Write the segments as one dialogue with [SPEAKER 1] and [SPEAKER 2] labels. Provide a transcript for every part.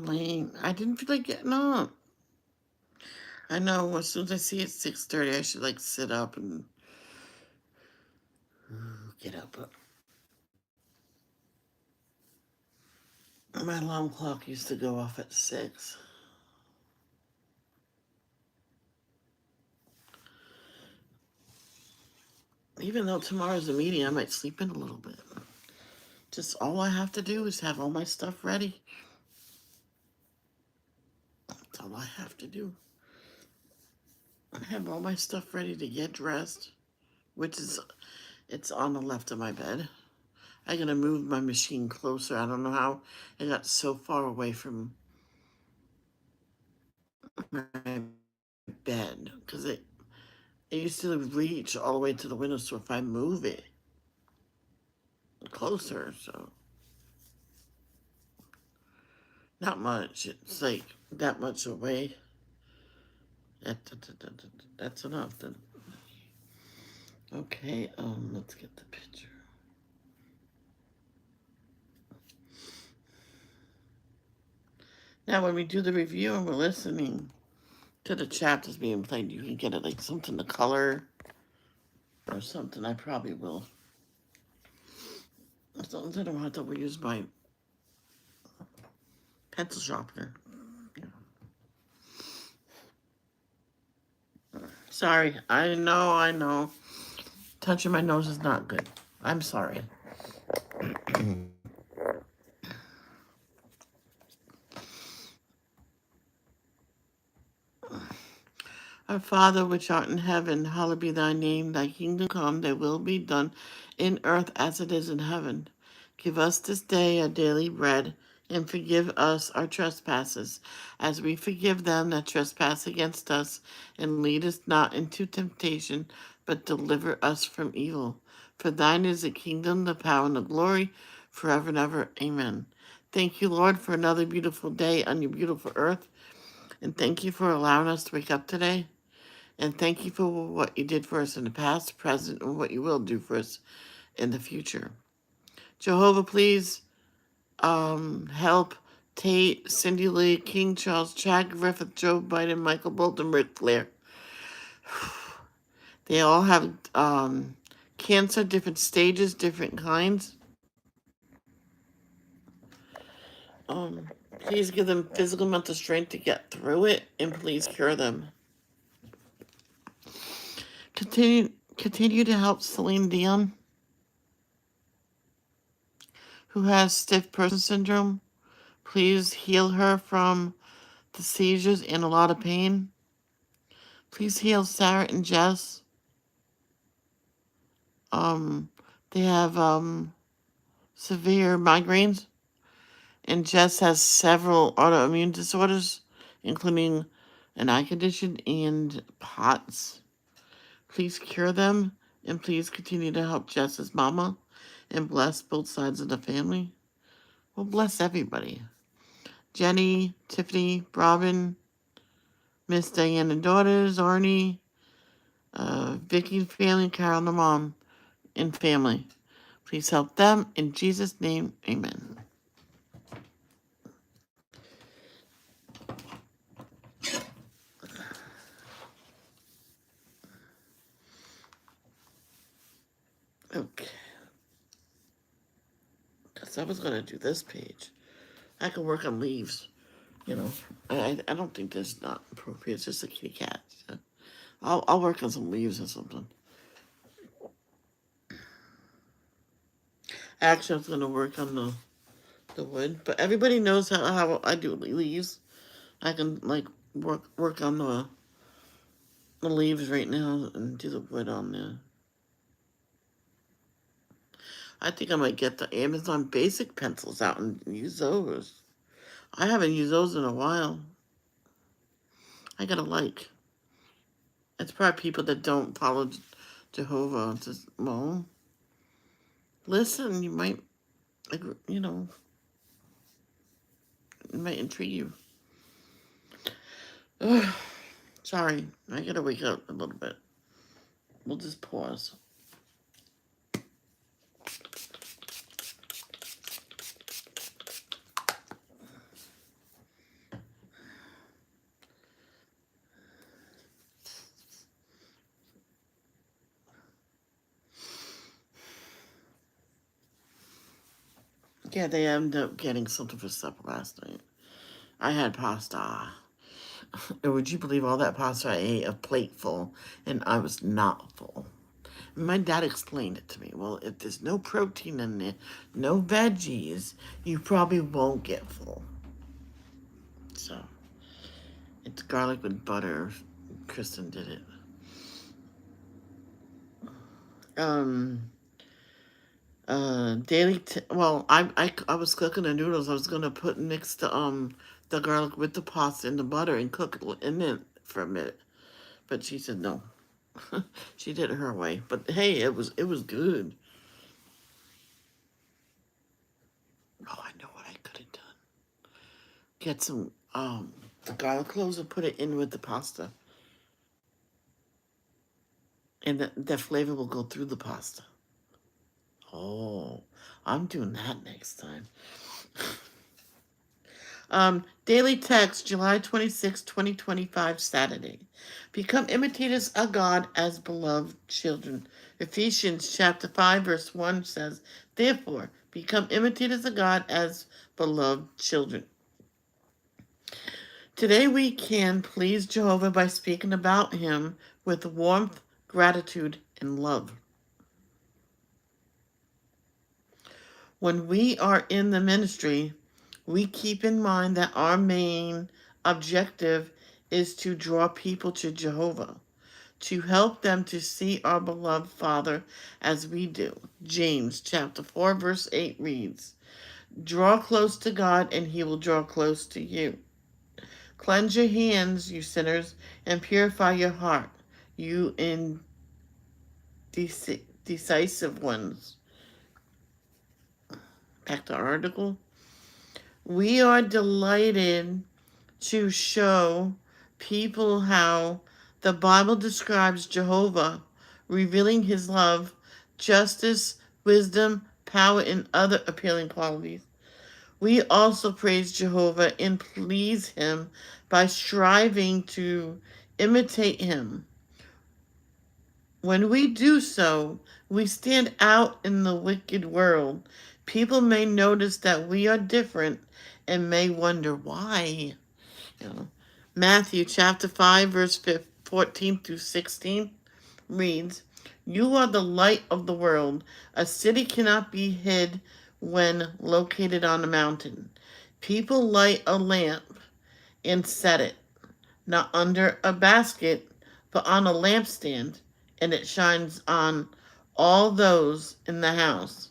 [SPEAKER 1] late. I didn't feel like getting up. I know as soon as I see it's 6:30, I should like sit up and get up. But my alarm clock used to go off at 6. Even though tomorrow's a meeting, I might sleep in a little bit. Just all I have to do is have all my stuff ready. That's all I have to do. I have all my stuff ready to get dressed, which is, it's on the left of my bed. I'm going to move my machine closer. I don't know how it got so far away from my bed because it used to reach all the way to the window. So if I move it closer, so not much. It's like that much away. That's enough then. Okay, let's get the picture. Now, when we do the review and we're listening to the chapters being played, you can get it like something to color or something. I probably will. As long as I don't have to use my pencil sharpener. Sorry, I know. Touching my nose is not good. I'm sorry. Our Father, which art in heaven, hallowed be thy name. Thy kingdom come, thy will be done in earth as it is in heaven. Give us this day our daily bread, and forgive us our trespasses, as we forgive them that trespass against us. And lead us not into temptation, but deliver us from evil. For thine is the kingdom, the power, and the glory, forever and ever. Amen. Thank you, Lord, for another beautiful day on your beautiful earth. And thank you for allowing us to wake up today. And thank you for what you did for us in the past, present, and what you will do for us in the future. Jehovah, please help Tate, Cindy Lee, King Charles, Chad Griffith, Joe Biden, Michael Bolton, Rick Flair. They all have cancer, different stages, different kinds. Please give them physical, mental strength to get through it, and please cure them. Continue to help Celine Dion, who has stiff person syndrome. Please heal her from the seizures and a lot of pain. Please heal Sarah and Jess. They have severe migraines, and Jess has several autoimmune disorders, including an eye condition and POTS. Please cure them, and please continue to help Jess's mama, and bless both sides of the family. Well, bless everybody. Jenny, Tiffany, Robin, Miss Diane and daughters, Arnie, Vicky's family, Carol and the mom, and family. Please help them. In Jesus' name, amen. Okay. Because I was going to do this page. I can work on leaves. I don't think that's not appropriate. It's just a kitty cat. So I'll work on some leaves or something. Actually, I was going to work on the wood. But everybody knows how I do leaves. I can, like, work on the leaves right now and do the wood on there. I think I might get the Amazon basic pencils out and use those. I haven't used those in a while. I gotta like. It's probably people that don't follow Jehovah. Just, well, listen, you might, it might intrigue you. Ugh, sorry, I gotta wake up a little bit. We'll just pause. Yeah, they ended up getting something for supper last night. I had pasta. And would you believe all that pasta I ate, a plate full, and I was not full? My dad explained it to me. Well, if there's no protein in there, no veggies, you probably won't get full. So, it's garlic with butter. Kristen did it. Um, I was cooking the noodles. I was gonna mix the garlic with the pasta and the butter and cook it in it for a minute. But she said no. She did it her way. But hey, it was good. Oh, I know what I could have done. Get some the garlic cloves and put it in with the pasta. And the flavor will go through the pasta. Oh, I'm doing that next time. Daily text, July 26, 2025, Saturday. Become imitators of God as beloved children. Ephesians chapter 5, verse 1 says, therefore, become imitators of God as beloved children. Today we can please Jehovah by speaking about him with warmth, gratitude, and love. When we are in the ministry, we keep in mind that our main objective is to draw people to Jehovah, to help them to see our beloved Father as we do. James chapter 4 verse 8 reads, draw close to God and he will draw close to you. Cleanse your hands, you sinners, and purify your heart, you indecisive ones. Back to article. We are delighted to show people how the Bible describes Jehovah, revealing his love, justice, wisdom, power, and other appealing qualities. We also praise Jehovah and please him by striving to imitate him. When we do so, we stand out in the wicked world. People may notice that we are different and may wonder why. You know, Matthew chapter 5, verse 14 through 16 reads, you are the light of the world. A city cannot be hid when located on a mountain. People light a lamp and set it, not under a basket, but on a lampstand, and it shines on all those in the house.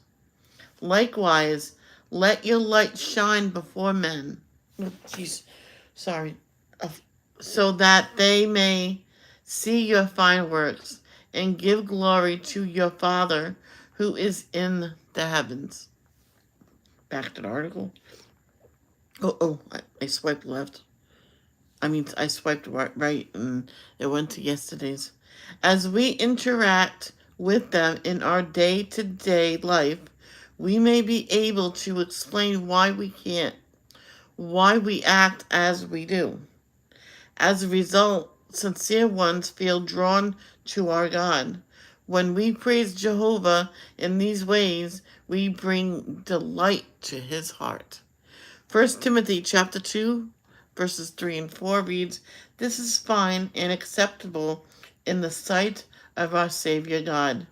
[SPEAKER 1] Likewise, let your light shine before men. Oh, jeez, sorry. So that they may see your fine works and give glory to your Father who is in the heavens. Back to the article. I swiped left. I swiped right and it went to yesterday's. As we interact with them in our day-to-day life, we may be able to explain why we act as we do. As a result, sincere ones feel drawn to our God. When we praise Jehovah in these ways, we bring delight to his heart. 1 Timothy chapter 2, verses 3 and 4 reads, this is fine and acceptable in the sight of our Savior God,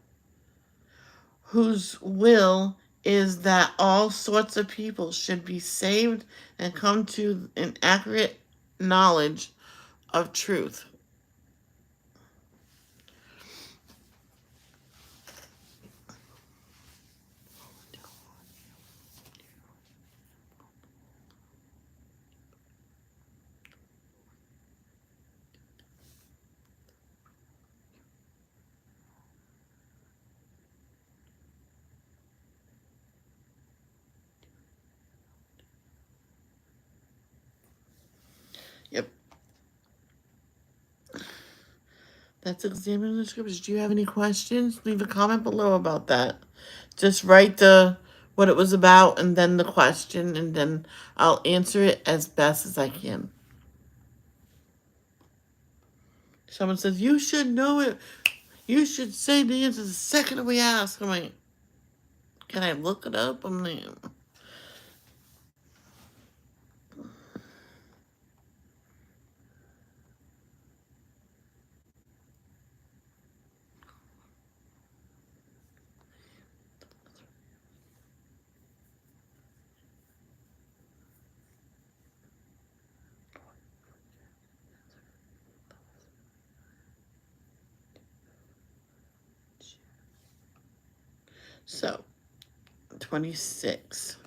[SPEAKER 1] whose will is that all sorts of people should be saved and come to an accurate knowledge of truth. Yep. That's examining the scriptures. Do you have any questions? Leave a comment below about that. Just write what it was about and then the question, and then I'll answer it as best as I can. Someone says, you should know it. You should say the answer the second we ask. I'm like, can I look it up? I'm like, So, 26.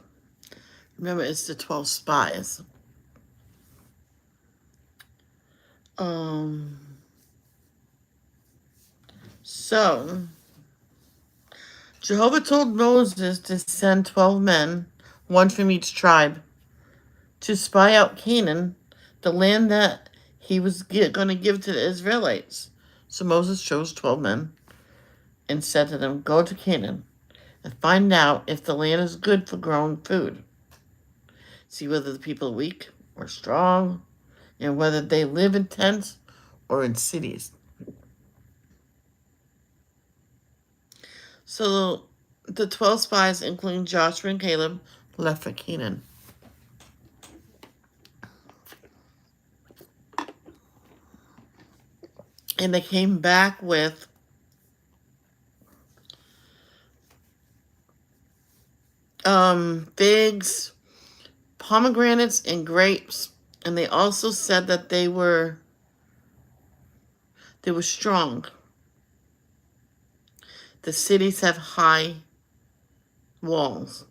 [SPEAKER 1] Remember, it's the 12 spies. So, Jehovah told Moses to send 12 men, one from each tribe, to spy out Canaan, the land that he was going to give to the Israelites. So Moses chose 12 men and said to them, "Go to Canaan and find out if the land is good for growing food. See whether the people are weak or strong, and whether they live in tents or in cities." So the 12 spies, including Joshua and Caleb, left for Canaan. And they came back with figs, pomegranates, and grapes. And they also said that they were strong. The cities have high walls.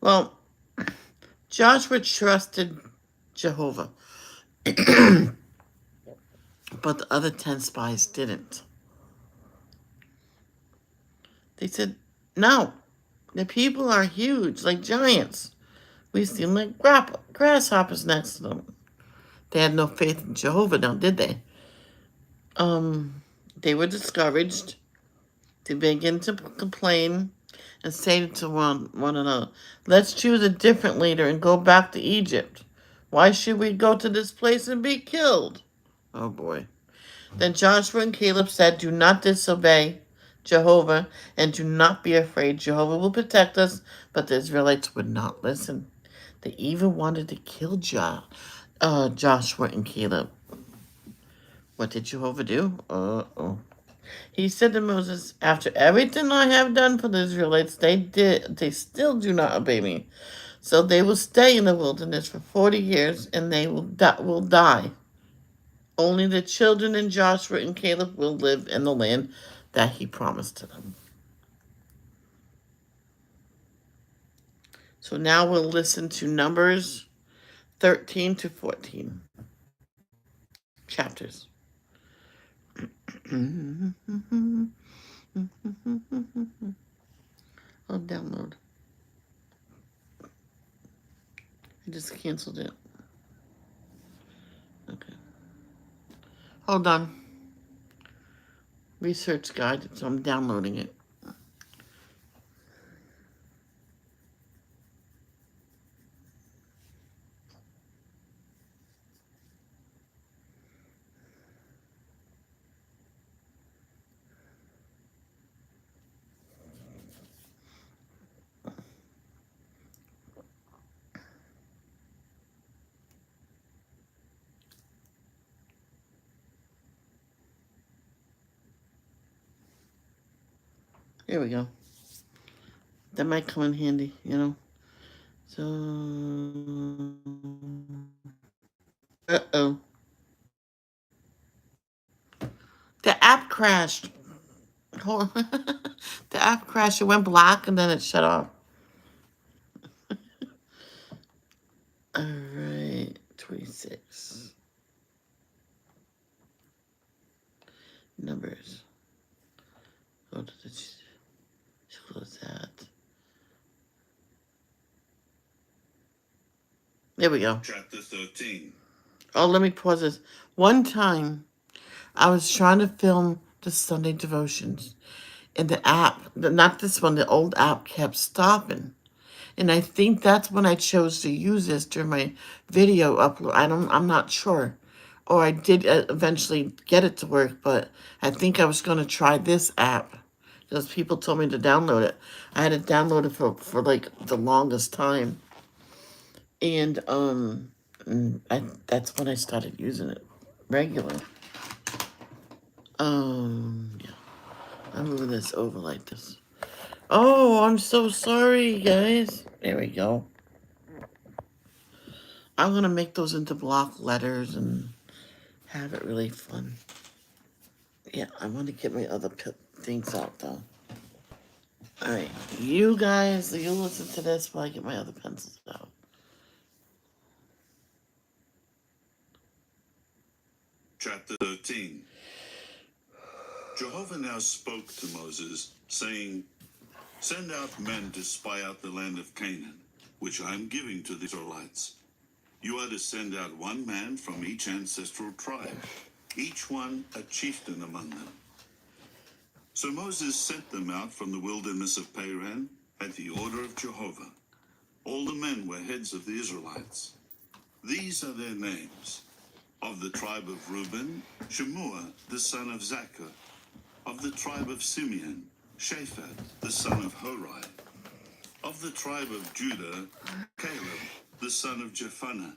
[SPEAKER 1] Well, Joshua trusted Jehovah, but the other 10 spies didn't. They said, "No, the people are huge, like giants. We seem like grasshoppers next to them." They had no faith in Jehovah now, did they? They were discouraged. They began to complain and say to one another, "Let's choose a different leader and go back to Egypt. Why should we go to this place and be killed?" Oh boy. Then Joshua and Caleb said, "Do not disobey Jehovah and do not be afraid. Jehovah will protect us." But the Israelites would not listen. They even wanted to kill Joshua and Caleb. What did Jehovah do? He said to Moses, "After everything I have done for the Israelites, they still do not obey me. So they will stay in the wilderness for 40 years, and they will die. Only the children and Joshua and Caleb will live in the land that he promised to them." So now we'll listen to Numbers 13 to 14 chapters. I'll download. I just canceled it. Okay. Hold on. Research guide, so I'm downloading it. Here we go. That might come in handy, So, uh-oh. The app crashed. Hold on. The app crashed. It went black and then it shut off. All right, 26. Numbers. Go to the close that. There we go. Chapter 13. Oh, let me pause this. One time, I was trying to film the Sunday devotions, and the app, not this one, the old app kept stopping. And I think that's when I chose to use this during my video upload. I'm not sure. Or I did eventually get it to work, but I think I was going to try this app because people told me to download it. I had it downloaded for like the longest time. And that's when I started using it regular. Yeah. I'll move this over like this. Oh, I'm so sorry, guys. There we go. I'm going to make those into block letters and have it really fun. Yeah, I want to get my other things out though. Alright, you guys, you listen to this while I get my other pencils out.
[SPEAKER 2] Chapter 13. Jehovah now spoke to Moses, saying, "Send out men to spy out the land of Canaan, which I am giving to the Israelites. You are to send out one man from each ancestral tribe, each one a chieftain among them." So Moses sent them out from the wilderness of Paran at the order of Jehovah. All the men were heads of the Israelites. These are their names. Of the tribe of Reuben, Shemua, the son of Zaccur. Of the tribe of Simeon, Shaphat, the son of Hori. Of the tribe of Judah, Caleb, the son of Jephunneh.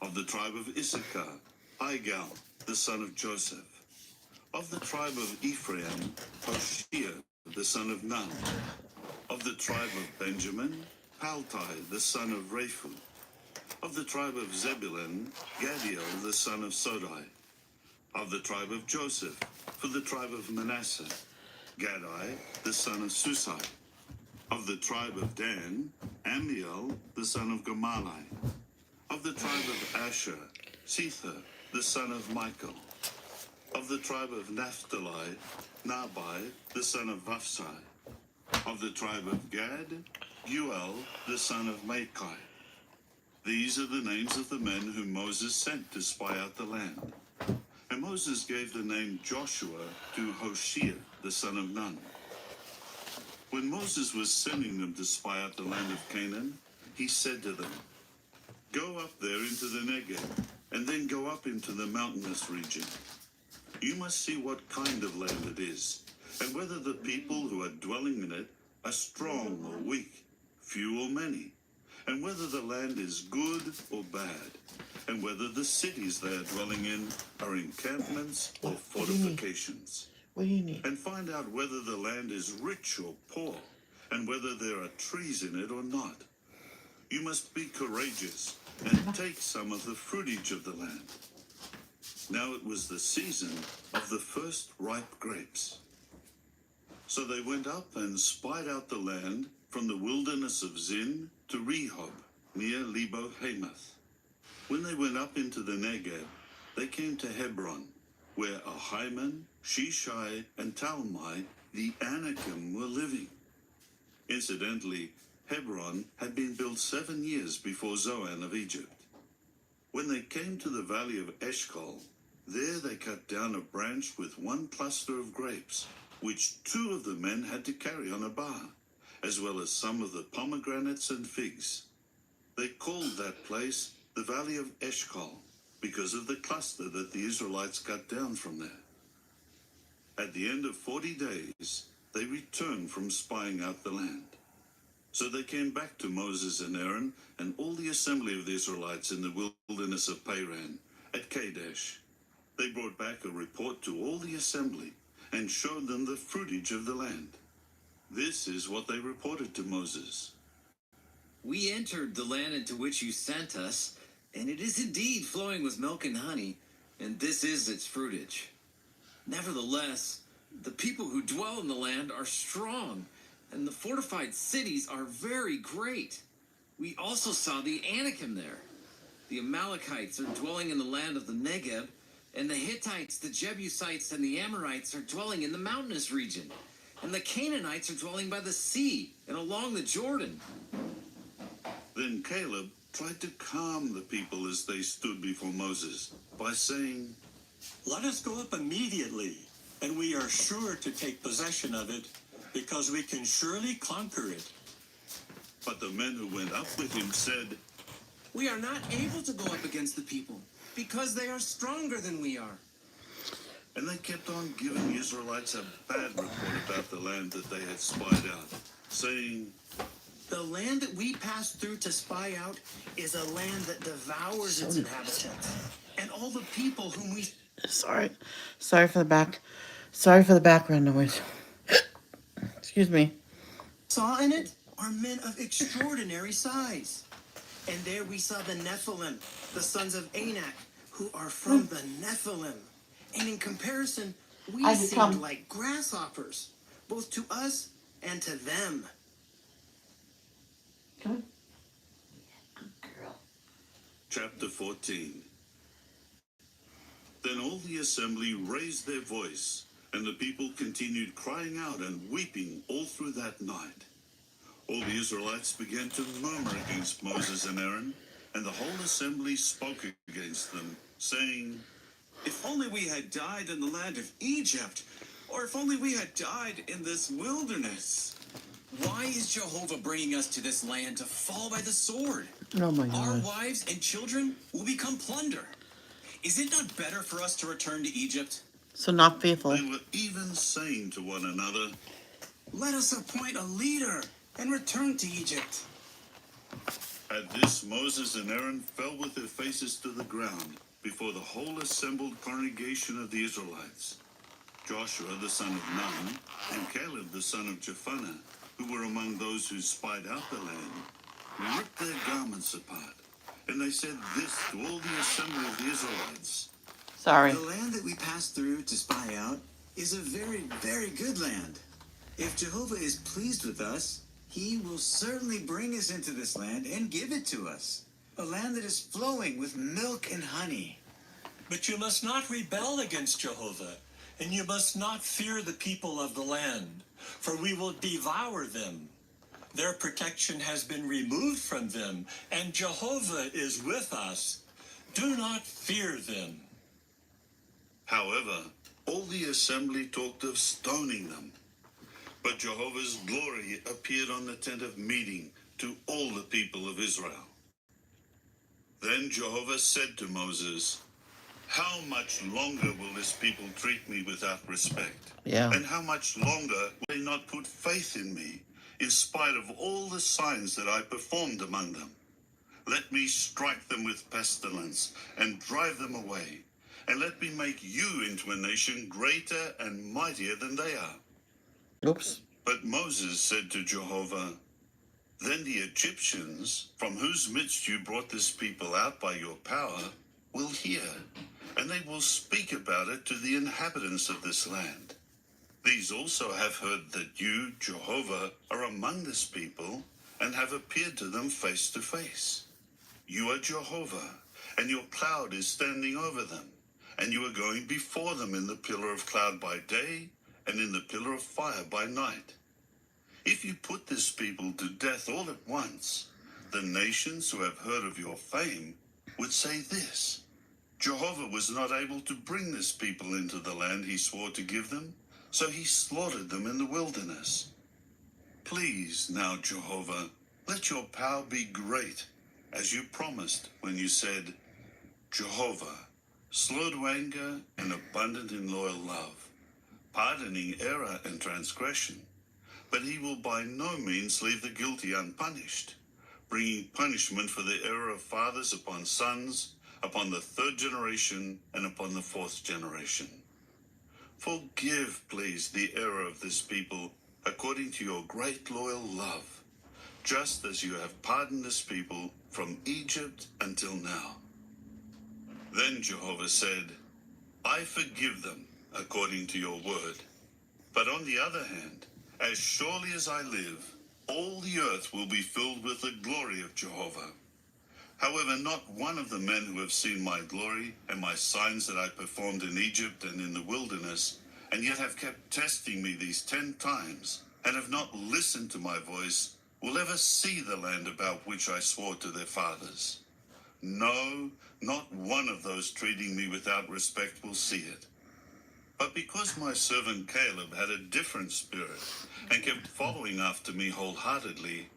[SPEAKER 2] Of the tribe of Issachar, Igal, the son of Joseph. Of the tribe of Ephraim, Hoshea, the son of Nun. Of the tribe of Benjamin, Paltai, the son of Raphu. Of the tribe of Zebulun, Gadiel, the son of Sodai. Of the tribe of Joseph, for the tribe of Manasseh, Gadai, the son of Susai. Of the tribe of Dan, Amiel, the son of Gamali. Of the tribe of Asher, Sether, the son of Michael. Of the tribe of Naphtali, Nabai, the son of Vapsai. Of the tribe of Gad, Guel, the son of Machi. These are the names of the men whom Moses sent to spy out the land. And Moses gave the name Joshua to Hoshea, the son of Nun. When Moses was sending them to spy out the land of Canaan, he said to them, "Go up there into the Negev, and then go up into the mountainous region. You must see what kind of land it is, and whether the people who are dwelling in it are strong or weak, few or many, and whether the land is good or bad, and whether the cities they are dwelling in are encampments or fortifications.
[SPEAKER 1] What do you need?
[SPEAKER 2] And find out whether the land is rich or poor, and whether there are trees in it or not. You must be courageous and take some of the fruitage of the land." Now it was the season of the first ripe grapes. So they went up and spied out the land from the wilderness of Zin to Rehob, near Lebo Hamath. When they went up into the Negev, they came to Hebron, where Ahiman, Shishai, and Talmai, the Anakim, were living. Incidentally, Hebron had been built 7 years before Zoan of Egypt. When they came to the valley of Eshcol, there they cut down a branch with one cluster of grapes, which 2 of the men had to carry on a bar, as well as some of the pomegranates and figs. They called that place the valley of Eshcol, because of the cluster that the Israelites cut down from there. At the end of 40 days, they returned from spying out the land. So they came back to Moses and Aaron and all the assembly of the Israelites in the wilderness of Paran at Kadesh. They brought back a report to all the assembly and showed them the fruitage of the land. This is what they reported to Moses.
[SPEAKER 3] "We entered the land into which you sent us, and it is indeed flowing with milk and honey, and this is its fruitage. Nevertheless, the people who dwell in the land are strong, and the fortified cities are very great. We also saw the Anakim there. The Amalekites are dwelling in the land of the Negev, and the Hittites, the Jebusites, and the Amorites are dwelling in the mountainous region, and the Canaanites are dwelling by the sea and along the Jordan."
[SPEAKER 2] Then Caleb tried to calm the people as they stood before Moses by saying,
[SPEAKER 4] "Let us go up immediately, and we are sure to take possession of it, because we can surely conquer it."
[SPEAKER 2] But the men who went up with him said,
[SPEAKER 5] "We are not able to go up against the people, because they are stronger than we are."
[SPEAKER 2] and they kept on giving the Israelites a bad report about the land that they had spied out, saying,
[SPEAKER 5] "The land that we passed through to spy out is a land that devours its inhabitants, and all the people whom we..."
[SPEAKER 1] Sorry for the background noise. Excuse me.
[SPEAKER 5] "Saw in it are men of extraordinary size. And there we saw the Nephilim, the sons of Anak, who are from the Nephilim. And in comparison, we
[SPEAKER 1] I
[SPEAKER 5] seemed
[SPEAKER 1] become-
[SPEAKER 5] like grasshoppers, both to us and to them.
[SPEAKER 1] Good. Good girl.
[SPEAKER 2] Chapter 14. Then all the assembly raised their voice, and the people continued crying out and weeping all through that night. All the Israelites began to murmur against Moses and Aaron, and the whole assembly spoke against them, saying,
[SPEAKER 6] If only we had died in the land of Egypt, or if only we had died in this wilderness. Why is Jehovah bringing us to this land to fall by the sword?
[SPEAKER 1] Oh my
[SPEAKER 6] Our
[SPEAKER 1] God.
[SPEAKER 6] wives and children will become plunder. Is it not better for us to return to Egypt?
[SPEAKER 1] So not faithful.
[SPEAKER 2] They were even saying to one another,
[SPEAKER 5] Let us appoint a leader and return to Egypt.
[SPEAKER 2] At this, Moses and Aaron fell with their faces to the ground before the whole assembled congregation of the Israelites. Joshua the son of Nun and Caleb the son of Jephunneh, who were among those who spied out the land, ripped their garments apart. And they said this to all the assembly of the Israelites.
[SPEAKER 1] Sorry.
[SPEAKER 5] The land that we passed through to spy out is a very, very good land. If Jehovah is pleased with us, he will certainly bring us into this land and give it to us. A land that is flowing with milk and honey.
[SPEAKER 4] But you must not rebel against Jehovah, and you must not fear the people of the land, for we will devour them. Their protection has been removed from them, and Jehovah is with us. Do not fear them.
[SPEAKER 2] However, all the assembly talked of stoning them. But Jehovah's glory appeared on the tent of meeting to all the people of Israel. Then Jehovah said to Moses, How much longer will this people treat me without respect?
[SPEAKER 1] Yeah.
[SPEAKER 2] And how much longer will they not put faith in me, in spite of all the signs that I performed among them? Let me strike them with pestilence and drive them away, and let me make you into a nation greater and mightier than they are.
[SPEAKER 1] Oops.
[SPEAKER 2] But Moses said to Jehovah, Then the Egyptians, from whose midst you brought this people out by your power, will hear, and they will speak about it to the inhabitants of this land. These also have heard that you, Jehovah, are among this people, and have appeared to them face to face. You are Jehovah, and your cloud is standing over them, and you are going before them in the pillar of cloud by day, and in the pillar of fire by night. If you put this people to death all at once, the nations who have heard of your fame would say this, Jehovah was not able to bring this people into the land he swore to give them, so he slaughtered them in the wilderness. Please now, Jehovah, let your power be great, as you promised when you said, Jehovah, slow to anger and abundant in loyal love, pardoning error and transgression, but he will by no means leave the guilty unpunished, bringing punishment for the error of fathers upon sons, upon the third generation, and upon the fourth generation. Forgive, please, the error of this people, according to your great loyal love, just as you have pardoned this people from Egypt until now. Then Jehovah said, I forgive them according to your word. But on the other hand, as surely as I live, all the earth will be filled with the glory of Jehovah. However, not one of the men who have seen my glory and my signs that I performed in Egypt and in the wilderness, and yet have kept testing me these 10 times, and have not listened to my voice, will ever see the land about which I swore to their fathers. No, not one of those treating me without respect will see it. But because my servant Caleb had a different spirit and kept following after me wholeheartedly,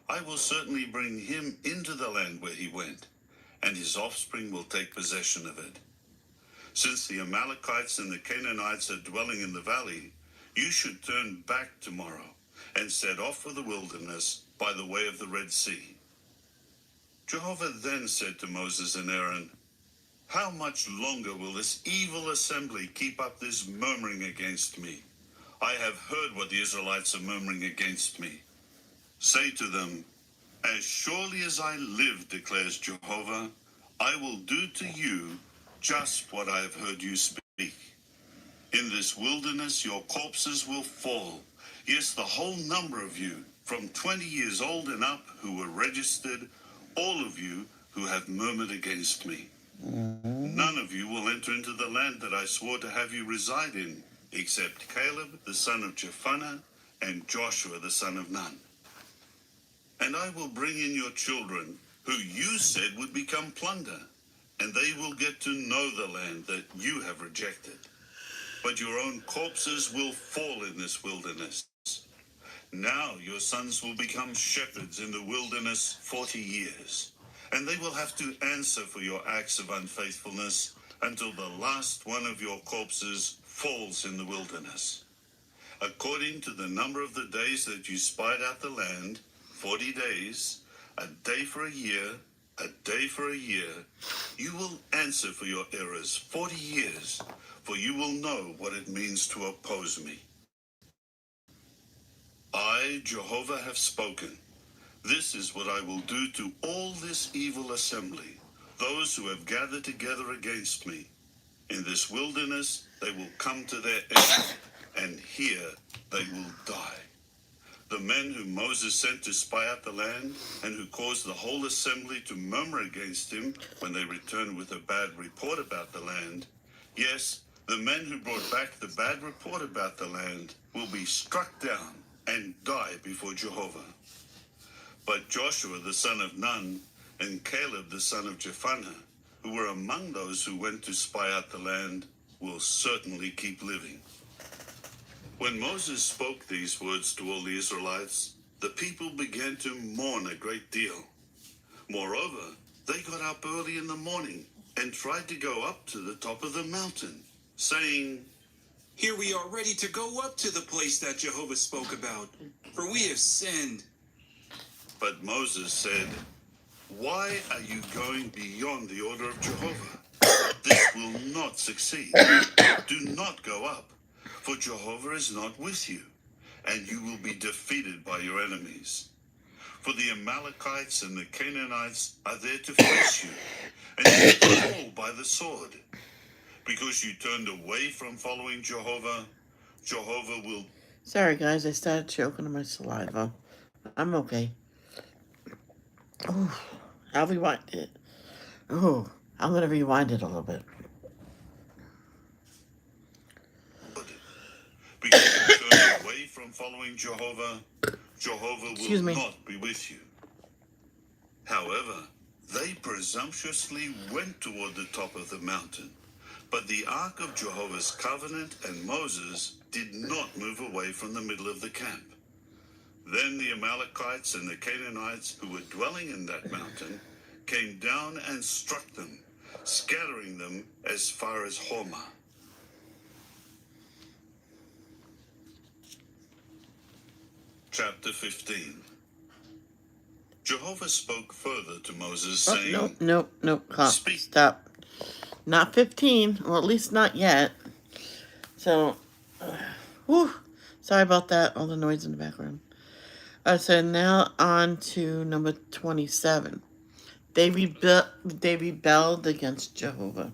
[SPEAKER 2] I will certainly bring him into the land where he went, and his offspring will take possession of it. Since the Amalekites and the Canaanites are dwelling in the valley, you should turn back tomorrow and set off for the wilderness by the way of the Red Sea. Jehovah then said to Moses and Aaron, How much longer will this evil assembly keep up this murmuring against me? I have heard what the Israelites are murmuring against me. Say to them, As surely as I live, declares Jehovah, I will do to you just what I have heard you speak. In this wilderness your corpses will fall. Yes, the whole number of you, from 20 years old and up, who were registered, all of you who have murmured against me. None of you will enter into the land that I swore to have you reside in, except Caleb the son of Jephunneh and Joshua the son of Nun. And I will bring in your children, who you said would become plunder, and they will get to know the land that you have rejected. But your own corpses will fall in this wilderness. Now your sons will become shepherds in the wilderness 40 years, and they will have to answer for your acts of unfaithfulness until the last one of your corpses falls in the wilderness. According to the number of the days that you spied out the land, 40 days, a day for a year, a day for a year, you will answer for your errors 40 years, for you will know what it means to oppose me. I, Jehovah, have spoken. This is what I will do to all this evil assembly, those who have gathered together against me. In this wilderness they will come to their end, and here they will die. The men whom Moses sent to spy out the land, and who caused the whole assembly to murmur against him when they returned with a bad report about the land, yes, the men who brought back the bad report about the land will be struck down and die before Jehovah. But Joshua the son of Nun and Caleb the son of Jephunneh, who were among those who went to spy out the land, will certainly keep living. When Moses spoke these words to all the Israelites, the people began to mourn a great deal. Moreover, they got up early in the morning and tried to go up to the top of the mountain, saying,
[SPEAKER 6] Here we are ready to go up to the place that Jehovah spoke about, for we have sinned.
[SPEAKER 2] But Moses said, Why are you going beyond the order of Jehovah? This will not succeed. Do not go up, for Jehovah is not with you, and you will be defeated by your enemies. For the Amalekites and the Canaanites are there to face you, and you will fall by the sword. Because you turned away from following Jehovah, Jehovah will... Sorry guys, I started choking on my saliva. I'm okay. Oh, I'll rewind it. Oh, I'm going to rewind it a little bit. Because you turn away from following Jehovah, Jehovah will not be with you. However, they presumptuously went toward the top of the mountain, but the ark of Jehovah's covenant and Moses did not move away from the middle of the camp. Then the Amalekites and the Canaanites who were dwelling in that mountain came down and struck them, scattering them as far as Hormah. Chapter 15. Jehovah spoke further to Moses, saying... Nope, stop. Not 15, or at least not yet. So, sorry about that, all the noise in the background. So now on to number 27. They rebelled against Jehovah.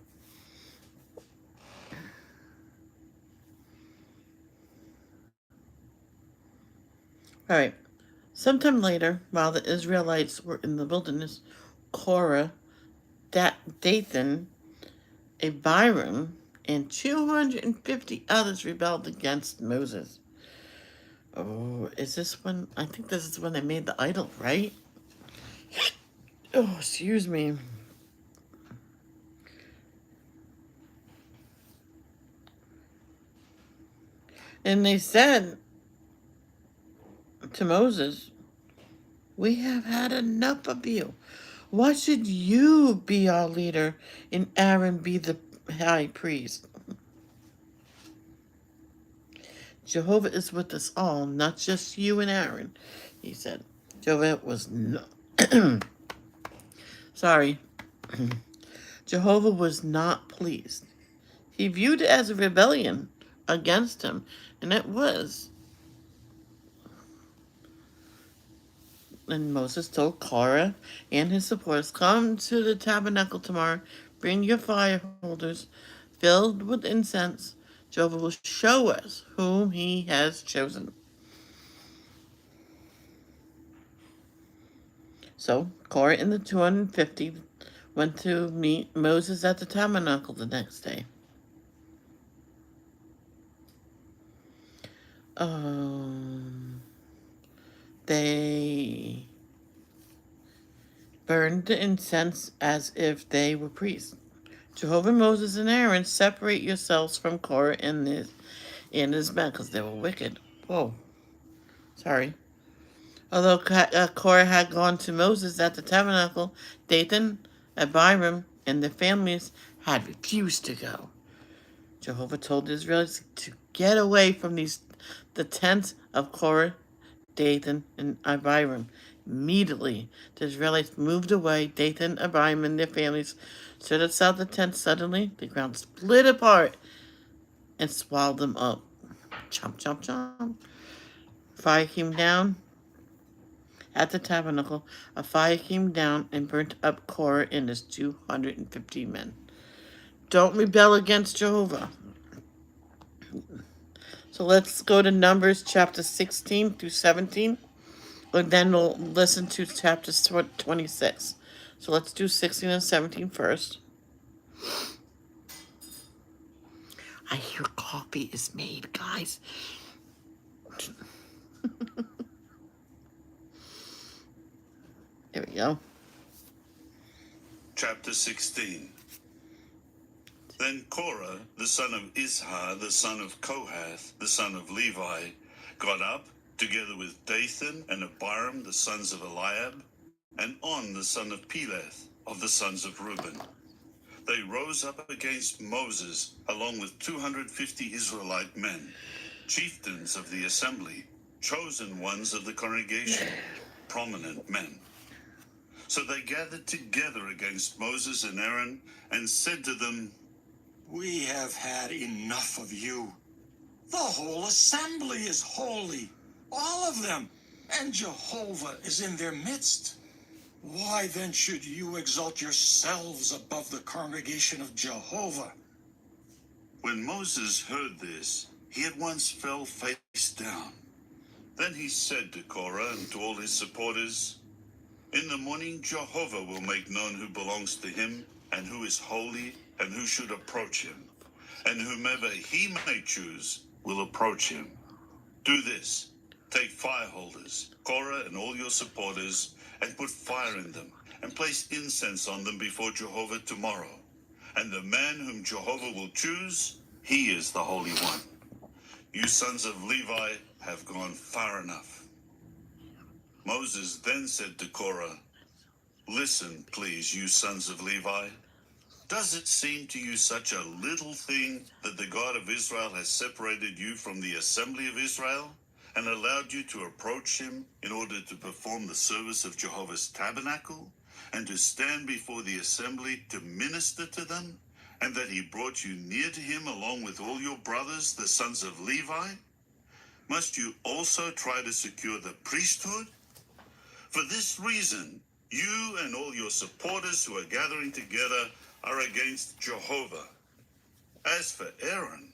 [SPEAKER 2] All right. Sometime later, while the Israelites were in the wilderness, Korah, Dathan, Abiram, and 250 others rebelled against Moses. Oh, is this when? I think this is when they made the idol, right? Oh, excuse me. And they said to Moses, we have had enough of you. Why should you be our leader and Aaron be the high priest? Jehovah is with us all, not just you and Aaron, he said. Jehovah was not... Sorry. Jehovah was not pleased. He viewed it as a rebellion against him, and it was.
[SPEAKER 1] And Moses told Korah and his supporters, "Come to the tabernacle tomorrow. Bring your fire holders filled with incense. Jehovah will show us whom he has chosen." So Korah and the 250 went to meet Moses at the tabernacle the next day. They burned the incense as if they were priests. Jehovah, Moses, and Aaron, separate yourselves from Korah and his men, because they were wicked. Whoa, sorry. Although Korah had gone to Moses at the tabernacle, Dathan, Abiram, and their families had refused to go. Jehovah told the Israelites to get away from the tents of Korah, Dathan, and Abiram. Immediately, the Israelites moved away. Dathan, Abiram, and their families stood outside the tent. Suddenly, the ground split apart and swallowed them up. Chomp, chomp, chomp. Fire came down at the tabernacle. A fire came down and burnt up Korah and his 250 men. Don't rebel against Jehovah. So let's go to Numbers chapter 16 through 17. And then we'll listen to chapter 26. So let's do 16 and 17 first. I hear coffee is made, guys. There we go.
[SPEAKER 2] Chapter 16. Then Korah, the son of Izhar, the son of Kohath, the son of Levi, got up, together with Dathan and Abiram, the sons of Eliab, and On, the son of Peleth, of the sons of Reuben. They rose up against Moses, along with 250 Israelite men, chieftains of the assembly, chosen ones of the congregation, prominent men. So they gathered together against Moses and Aaron and said to them,
[SPEAKER 4] We have had enough of you. The whole assembly is holy, all of them, and Jehovah is in their midst. Why then should you exalt yourselves above the congregation of Jehovah?
[SPEAKER 2] When Moses heard this, he at once fell face down. Then he said to Korah and to all his supporters, In the morning Jehovah will make known who belongs to him and who is holy and who should approach him, and whomever he may choose will approach him. Do this, take fire holders, Korah and all your supporters, and put fire in them, and place incense on them before Jehovah tomorrow. And the man whom Jehovah will choose, he is the Holy One. You sons of Levi have gone far enough. Moses then said to Korah, Listen, please, you sons of Levi. Does it seem to you such a little thing that the God of Israel has separated you from the assembly of Israel and allowed you to approach him in order to perform the service of Jehovah's tabernacle and to stand before the assembly to minister to them, and that he brought you near to him along with all your brothers, the sons of Levi? Must you also try to secure the priesthood? For this reason, you and all your supporters who are gathering together are against Jehovah. As for Aaron,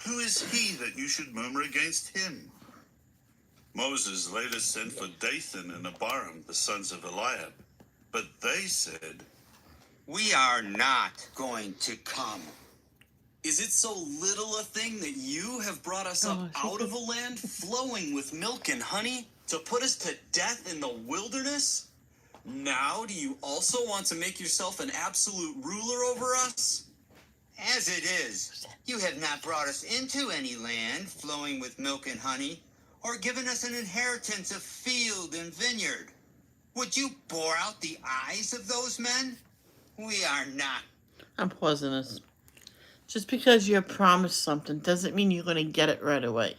[SPEAKER 2] who is he that you should murmur against him? Moses later sent for Dathan and Abiram, the sons of Eliab, but they said,
[SPEAKER 5] We are not going to come. Is it so little a thing that you have brought us up out of a land flowing with milk and honey to put us to death in the wilderness? Now do you also want to make yourself an absolute ruler over us? As it is, you have not brought us into any land flowing with milk and honey, or given us an inheritance of field and vineyard. Would you bore out the eyes of those men? We are not.
[SPEAKER 1] I'm pausing this. Just because you're promised something doesn't mean you're going to get it right away.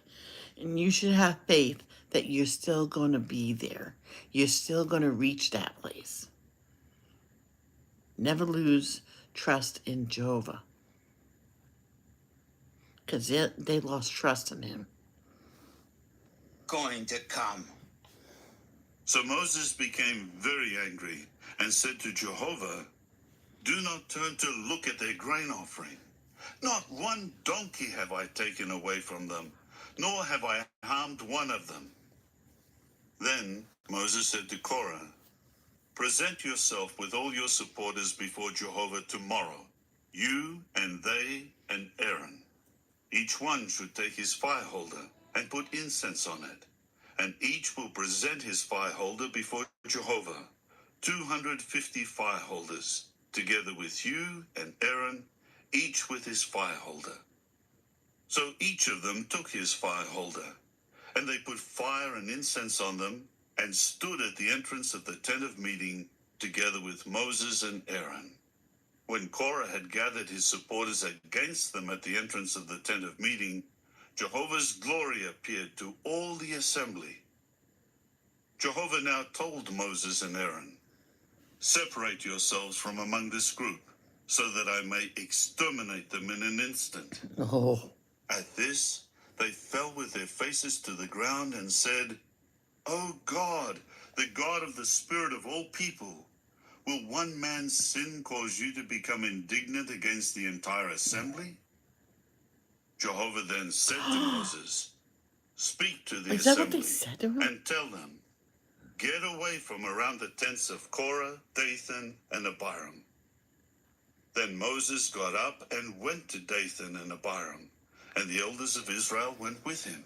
[SPEAKER 1] And you should have faith that you're still going to be there. You're still going to reach that place. Never lose trust in Jehovah, because they lost trust in him.
[SPEAKER 5] Going to come.
[SPEAKER 2] So Moses became very angry and said to Jehovah, "Do not turn to look at their grain offering. Not one donkey have I taken away from them, nor have I harmed one of them." Then Moses said to Korah, "Present yourself with all your supporters before Jehovah tomorrow, you and they and Aaron. Each one should take his fire holder and put incense on it, and each will present his fire holder before Jehovah, 250 fire holders, together with you and Aaron, each with his fire holder." So each of them took his fire holder, and they put fire and incense on them, and stood at the entrance of the tent of meeting, together with Moses and Aaron. When Korah had gathered his supporters against them at the entrance of the tent of meeting, Jehovah's glory appeared to all the assembly. Jehovah now told Moses and Aaron, "Separate yourselves from among this group, so that I may exterminate them in an instant."
[SPEAKER 1] Oh.
[SPEAKER 2] At this, they fell with their faces to the ground and said, "O God, the God of the spirit of all people, will one man's sin cause you to become indignant against the entire assembly?" Jehovah then said to Moses, "Speak to the
[SPEAKER 1] Is that what they
[SPEAKER 2] assembly
[SPEAKER 1] said to him?
[SPEAKER 2] and tell them, 'Get away from around the tents of Korah, Dathan, and Abiram.'" Then Moses got up and went to Dathan and Abiram, and the elders of Israel went with him.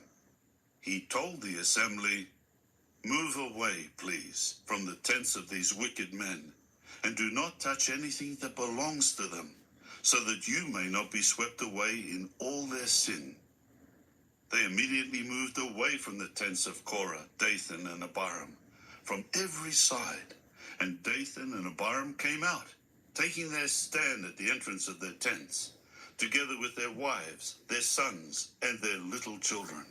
[SPEAKER 2] He told the assembly, "Move away, please, from the tents of these wicked men, and do not touch anything that belongs to them, so that you may not be swept away in all their sin." They immediately moved away from the tents of Korah, Dathan, and Abiram, from every side, and Dathan and Abiram came out, taking their stand at the entrance of their tents, together with their wives, their sons, and their little children.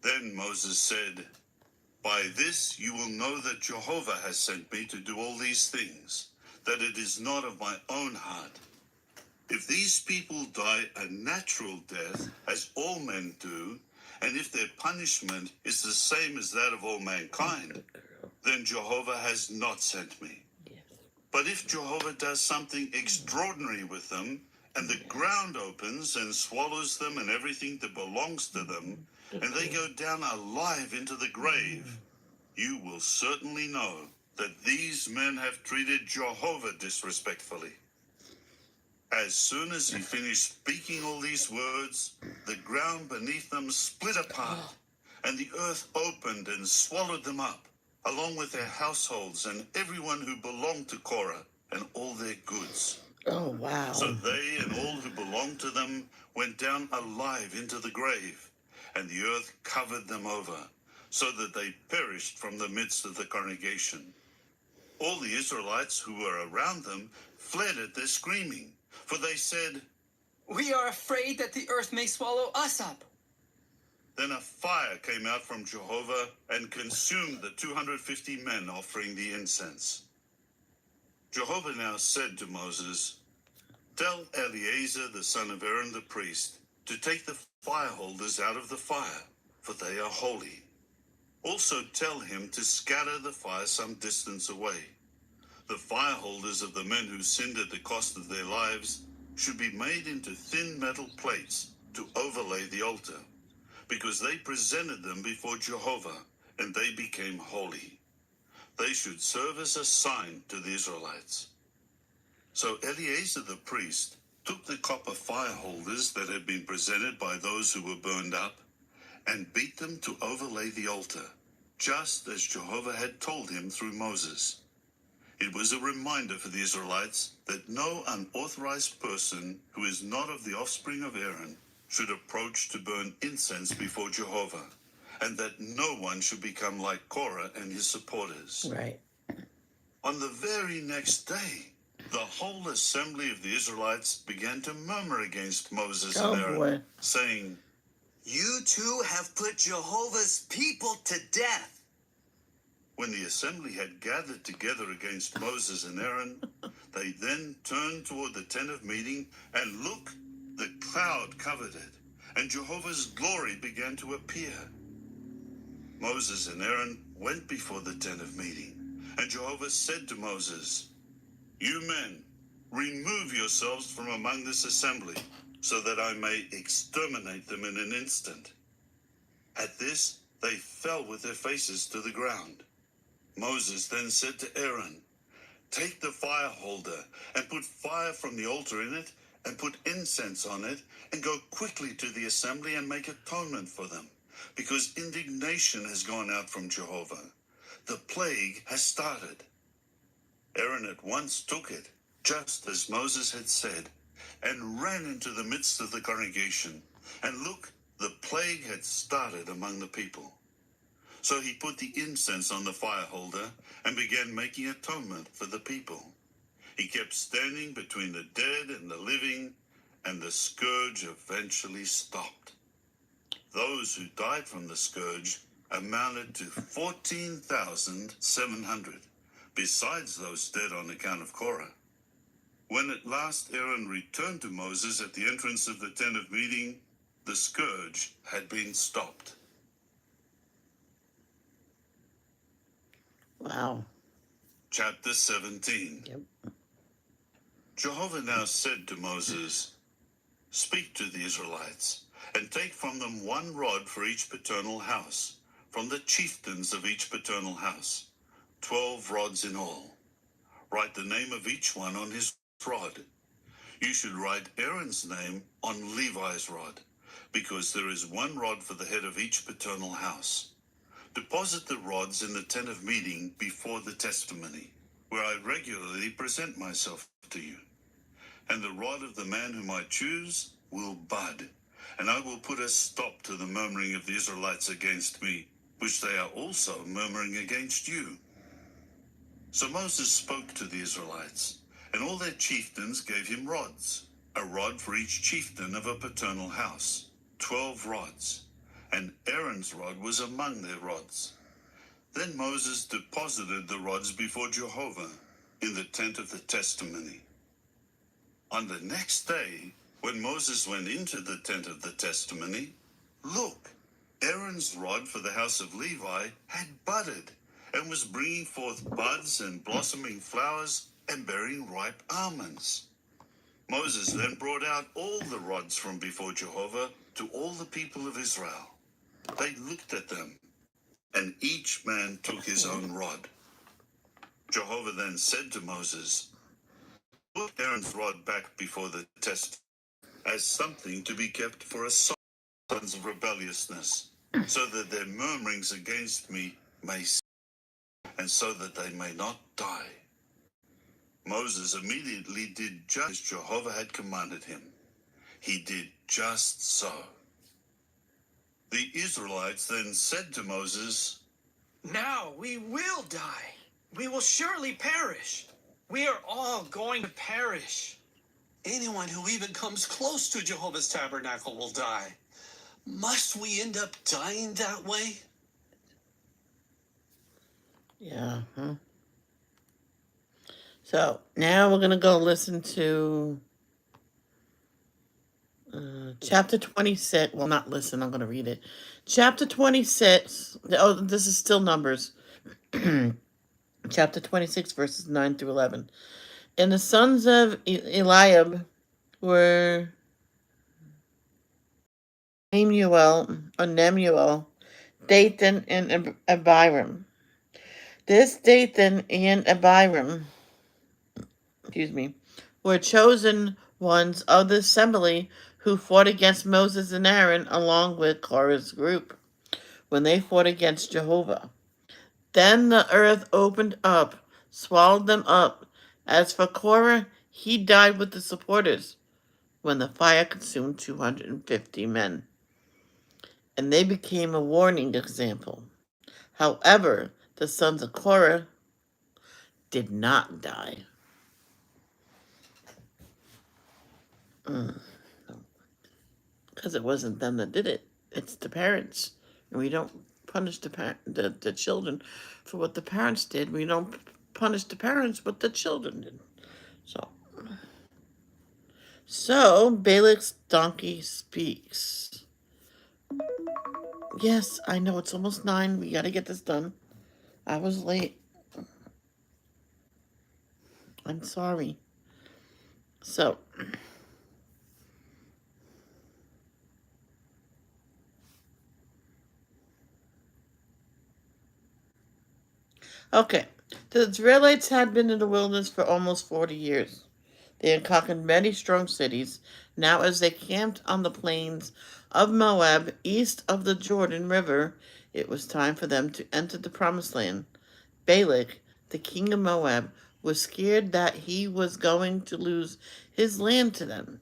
[SPEAKER 2] Then Moses said, "By this you will know that Jehovah has sent me to do all these things, that it is not of my own heart. If these people die a natural death, as all men do, and if their punishment is the same as that of all mankind, then Jehovah has not sent me. But if Jehovah does something extraordinary with them, and the ground opens and swallows them and everything that belongs to them, and they go down alive into the grave, you will certainly know that these men have treated Jehovah disrespectfully." As soon as he finished speaking all these words, the ground beneath them split apart, and the earth opened and swallowed them up, along with their households and everyone who belonged to Korah and all their goods.
[SPEAKER 1] Oh, wow.
[SPEAKER 2] So they and all who belonged to them went down alive into the grave, and the earth covered them over, so that they perished from the midst of the congregation. All the Israelites who were around them fled at their screaming, for they said,
[SPEAKER 7] "We are afraid that the earth may swallow us up."
[SPEAKER 2] Then a fire came out from Jehovah and consumed the 250 men offering the incense. Jehovah now said to Moses, "Tell Eleazar the son of Aaron the priest to take the fire holders out of the fire, for they are holy. Also tell him to scatter the fire some distance away. The fire holders of the men who sinned at the cost of their lives should be made into thin metal plates to overlay the altar, because they presented them before Jehovah, and they became holy. They should serve as a sign to the Israelites." So Eleazar the priest took the copper fire holders that had been presented by those who were burned up, and beat them to overlay the altar, just as Jehovah had told him through Moses. It was a reminder for the Israelites that no unauthorized person who is not of the offspring of Aaron should approach to burn incense before Jehovah, and that no one should become like Korah and his supporters.
[SPEAKER 1] Right.
[SPEAKER 2] On the very next day, the whole assembly of the Israelites began to murmur against Moses
[SPEAKER 1] Oh,
[SPEAKER 2] and Aaron,
[SPEAKER 1] boy.
[SPEAKER 2] saying,
[SPEAKER 5] "You two have put Jehovah's people to death."
[SPEAKER 2] When the assembly had gathered together against Moses and Aaron, they then turned toward the tent of meeting, and look, the cloud covered it, and Jehovah's glory began to appear. Moses and Aaron went before the tent of meeting, and Jehovah said to Moses, "You men, remove yourselves from among this assembly, so that I may exterminate them in an instant." At this, they fell with their faces to the ground. Moses then said to Aaron, "Take the fire holder and put fire from the altar in it and put incense on it and go quickly to the assembly and make atonement for them, because indignation has gone out from Jehovah. The plague has started." Aaron at once took it, just as Moses had said, and ran into the midst of the congregation. And look, the plague had started among the people. So he put the incense on the fire holder and began making atonement for the people. He kept standing between the dead and the living, and the scourge eventually stopped. Those who died from the scourge amounted to 14,700, besides those dead on account of Korah. When at last Aaron returned to Moses at the entrance of the tent of meeting, the scourge had been stopped.
[SPEAKER 1] Wow.
[SPEAKER 2] Chapter 17.
[SPEAKER 1] Yep.
[SPEAKER 2] Jehovah now said to Moses, "Speak to the Israelites, and take from them 1 rod for each paternal house, from the chieftains of each paternal house, 12 rods in all. Write the name of each one on his rod. You should write Aaron's name on Levi's rod, because there is 1 rod for the head of each paternal house. Deposit the rods in the tent of meeting before the testimony, where I regularly present myself to you. And the rod of the man whom I choose will bud, and I will put a stop to the murmuring of the Israelites against me, which they are also murmuring against you." So Moses spoke to the Israelites, and all their chieftains gave him rods, a rod for each chieftain of a paternal house, 12 rods, and Aaron's rod was among their rods. Then Moses deposited the rods before Jehovah in the tent of the testimony. On the next day, when Moses went into the tent of the testimony, look, Aaron's rod for the house of Levi had budded and was bringing forth buds and blossoming flowers and bearing ripe almonds. Moses then brought out all the rods from before Jehovah to all the people of Israel. They looked at them, and each man took his own rod. Jehovah then said to Moses, "Put Aaron's rod back before the test as something to be kept for a sign of sons of rebelliousness, so that their murmurings against me may cease, and so that they may not die." Moses immediately did just as Jehovah had commanded him. He did just so. The Israelites then said to Moses,
[SPEAKER 7] Now we will die. We will surely perish. We are all going to perish.
[SPEAKER 4] Anyone who even comes close to Jehovah's tabernacle will die. Must we end up dying that way?
[SPEAKER 1] Yeah. So now we're going to go listen to chapter 26. Well, not listen, I'm going to read it. Chapter 26. Oh, this is still Numbers. Chapter 26, verses 9 through 11. And the sons of Eliab were Nemuel, Dathan, and Abiram. This Dathan and Abiram, were chosen ones of the assembly who fought against Moses and Aaron along with Korah's group when they fought against Jehovah. Then the earth opened up, swallowed them up. As for Korah, he died with the supporters when the fire consumed 250 men. And they became a warning example. However, the sons of Korah did not die. Because it wasn't them that did it. It's the parents. And we don't punish the children for what the parents did. We don't punish the parents what the children did. So Balak's donkey speaks. Yes, I know it's almost 9. We got to get this done. I was late. I'm sorry. So, okay. The Israelites had been in the wilderness for almost 40 years. They had conquered many strong cities. Now, as they camped on the plains of Moab, east of the Jordan River, it was time for them to enter the promised land. Balak, the king of Moab, was scared that he was going to lose his land to them.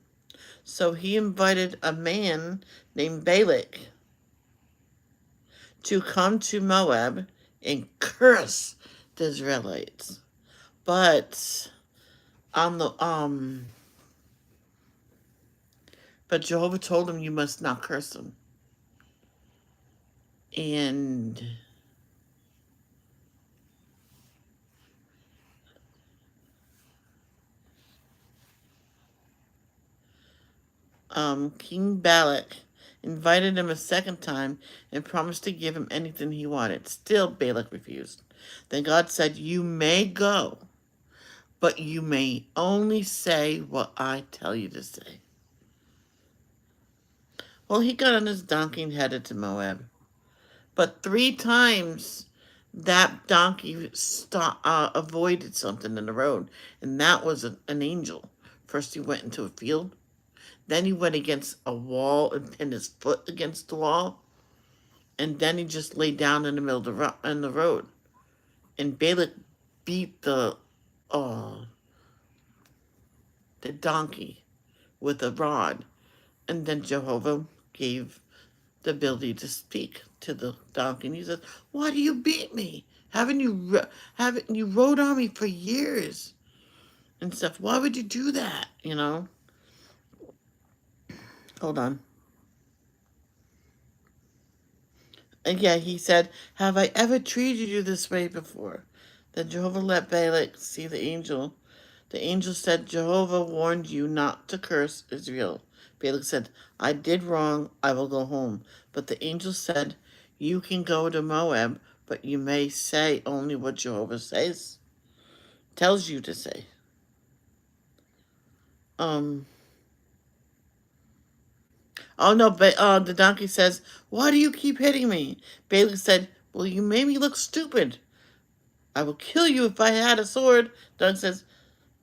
[SPEAKER 1] So he invited a man named Balak to come to Moab and curse the Israelites. But on the but Jehovah told him, you must not curse them. And King Balak invited him a second time and promised to give him anything he wanted. Still, Balak refused. Then God said, you may go, but you may only say what I tell you to say. Well, he got on his donkey and headed to Moab. But 3 times that donkey avoided something in the road, and that was an angel. First he went into a field, then he went against a wall and pinned his foot against the wall, and then he just lay down in the middle of the road. And Balak beat the donkey with a rod, and then Jehovah gave the ability to speak to the donkey, and he says, "Why do you beat me? Haven't you rode on me for years and stuff? Why would you do that? You know?" Hold on. And yeah, he said, "Have I ever treated you this way before?" Then Jehovah let Balak see the angel. The angel said, "Jehovah warned you not to curse Israel." Balak said, "I did wrong. I will go home." But the angel said, "You can go to Moab, but you may say only what Jehovah tells you to say." Oh no, but the donkey says, "Why do you keep hitting me?" Balak said, "Well, you made me look stupid. I will kill you if I had a sword." Donkey says,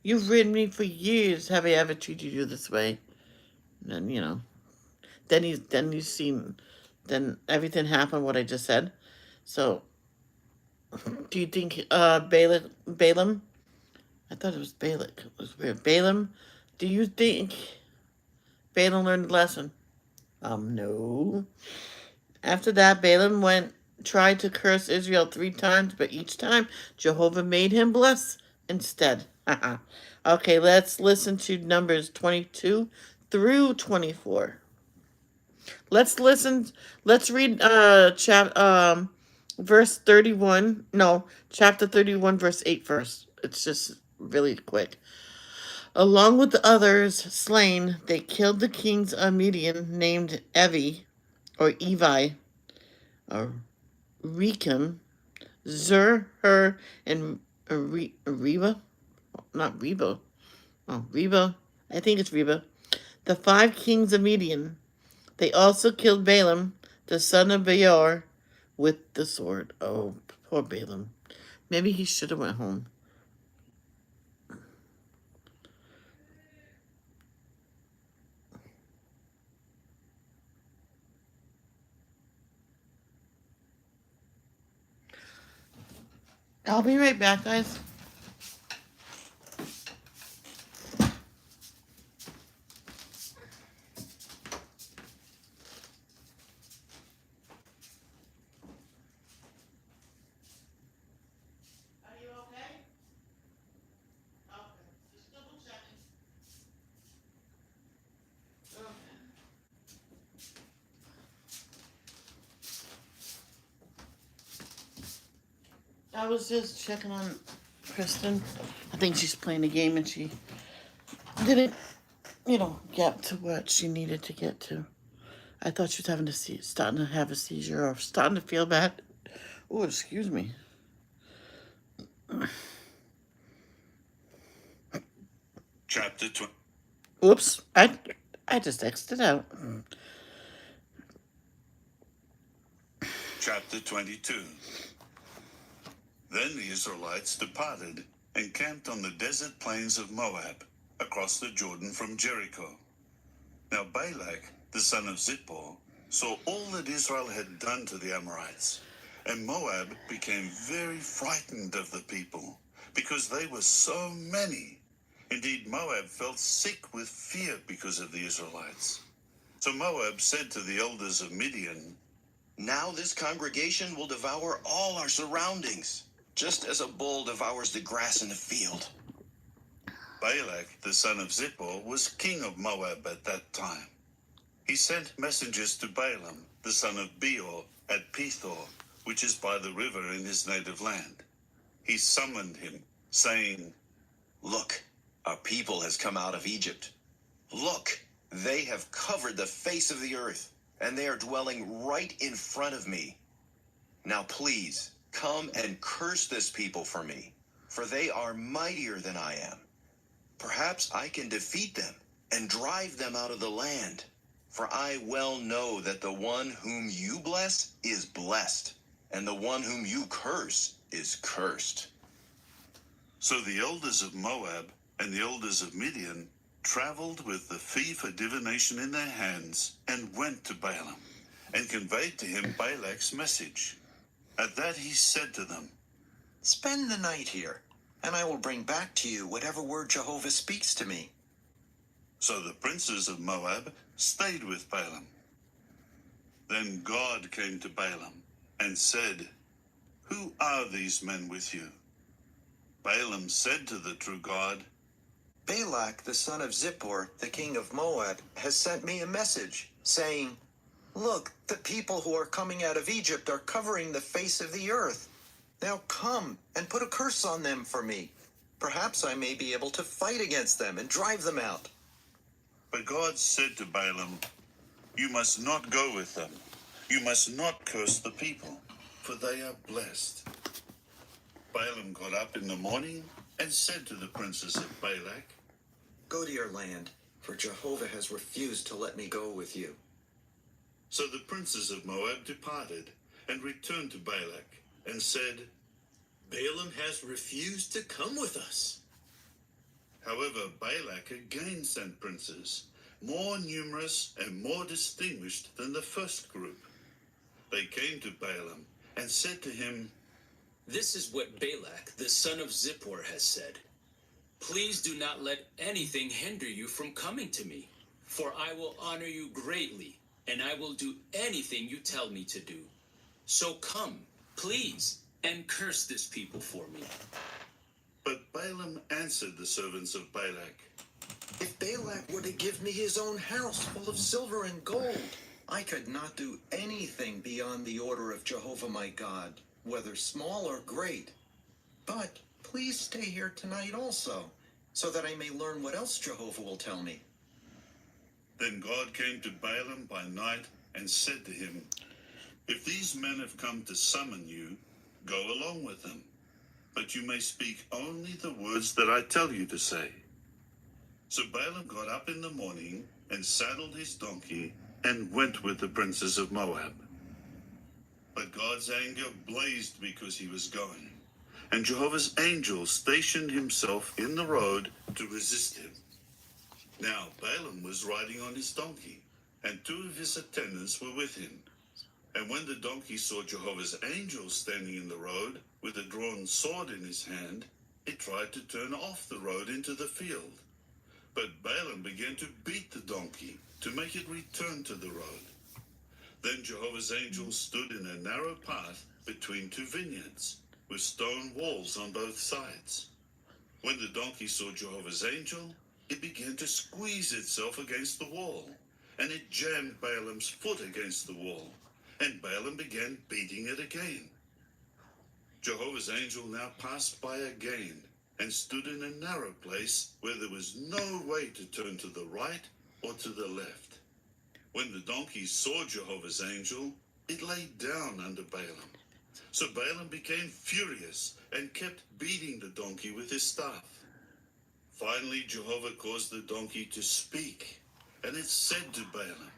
[SPEAKER 1] "You've ridden me for years. Have I ever treated you this way?" And then, then everything happened what I just said. So, do you think Balaam? I thought it was Balak. It was weird. Balaam, do you think Balaam learned the lesson? No. After that, Balaam tried to curse Israel 3 times, but each time Jehovah made him bless instead. Okay, let's listen to Numbers 22 through 24. Let's read verse 31. No, chapter 31 verse 8 first. It's just really quick. Along with the others slain, they killed the kings of Midian named Evi or Rechem, Zur, Hur, and Reba. Not Reba. Oh, Reba. I think it's Reba. The 5 kings of Midian. They also killed Balaam, the son of Beor, with the sword. Oh, poor Balaam. Maybe he should have went home. I'll be right back, guys. Are you okay? Okay. Just double checking. Okay. I was just checking on Kristen. I think she's playing a game and she didn't, get to what she needed to get to. I thought she was starting to have a seizure or starting to feel bad. Oh, excuse me.
[SPEAKER 2] Chapter 20.
[SPEAKER 1] Oops, I just exited out.
[SPEAKER 2] Chapter 22. Then the Israelites departed and camped on the desert plains of Moab, across the Jordan from Jericho. Now Balak, the son of Zippor, saw all that Israel had done to the Amorites, and Moab became very frightened of the people, because they were so many. Indeed, Moab felt sick with fear because of the Israelites. So Moab said to the elders of Midian,
[SPEAKER 8] "Now this congregation will devour all our surroundings, just as a bull devours the grass in the field."
[SPEAKER 2] Balak, the son of Zippor, was king of Moab at that time. He sent messengers to Balaam, the son of Beor, at Pethor, which is by the river in his native land. He summoned him, saying,
[SPEAKER 8] "Look, our people has come out of Egypt. Look, they have covered the face of the earth, and they are dwelling right in front of me. Now please, come and curse this people for me, for they are mightier than I am. Perhaps I can defeat them and drive them out of the land. For I well know that the one whom you bless is blessed, and the one whom you curse is cursed."
[SPEAKER 2] So the elders of Moab and the elders of Midian traveled with the fee for divination in their hands and went to Balaam and conveyed to him Balak's message. At that he said to them,
[SPEAKER 9] "Spend the night here, and I will bring back to you whatever word Jehovah speaks to me."
[SPEAKER 2] So the princes of Moab stayed with Balaam. Then God came to Balaam and said, "Who are these men with you?" Balaam said to the true God,
[SPEAKER 9] "Balak, the son of Zippor, the king of Moab, has sent me a message, saying, 'Look, the people who are coming out of Egypt are covering the face of the earth. Now come and put a curse on them for me. Perhaps I may be able to fight against them and drive them out.'
[SPEAKER 2] But God said to Balaam, "You must not go with them. You must not curse the people, for they are blessed." Balaam got up in the morning and said to the princes of Balak,
[SPEAKER 9] Go to your land, for Jehovah has refused to let me go with you."
[SPEAKER 2] So the princes of Moab departed and returned to Balak and said,
[SPEAKER 10] "Balaam has refused to come with us."
[SPEAKER 2] However, Balak again sent princes, more numerous and more distinguished than the first group. They came to Balaam and said to him,
[SPEAKER 10] "This is what Balak, the son of Zippor, has said. Please do not let anything hinder you from coming to me, for I will honor you greatly, and I will do anything you tell me to do. So come, please, and curse this people for me."
[SPEAKER 2] But Balaam answered the servants of Balak,
[SPEAKER 9] "If Balak were to give me his own house full of silver and gold, I could not do anything beyond the order of Jehovah my God, whether small or great. But please stay here tonight also, so that I may learn what else Jehovah will tell me."
[SPEAKER 2] Then God came to Balaam by night and said to him, "If these men have come to summon you, go along with them. But you may speak only the words that I tell you to say." So Balaam got up in the morning and saddled his donkey and went with the princes of Moab. But God's anger blazed because he was going, and Jehovah's angel stationed himself in the road to resist him. Now Balaam was riding on his donkey, and two of his attendants were with him. And when the donkey saw Jehovah's angel standing in the road with a drawn sword in his hand, it tried to turn off the road into the field. But Balaam began to beat the donkey to make it return to the road. Then Jehovah's angel stood in a narrow path between two vineyards, with stone walls on both sides. When the donkey saw Jehovah's angel, it began to squeeze itself against the wall, and it jammed Balaam's foot against the wall, and Balaam began beating it again. Jehovah's angel now passed by again, and stood in a narrow place where there was no way to turn to the right or to the left. When the donkey saw Jehovah's angel, it lay down under Balaam. So Balaam became furious and kept beating the donkey with his staff. Finally, Jehovah caused the donkey to speak, and it said to Balaam,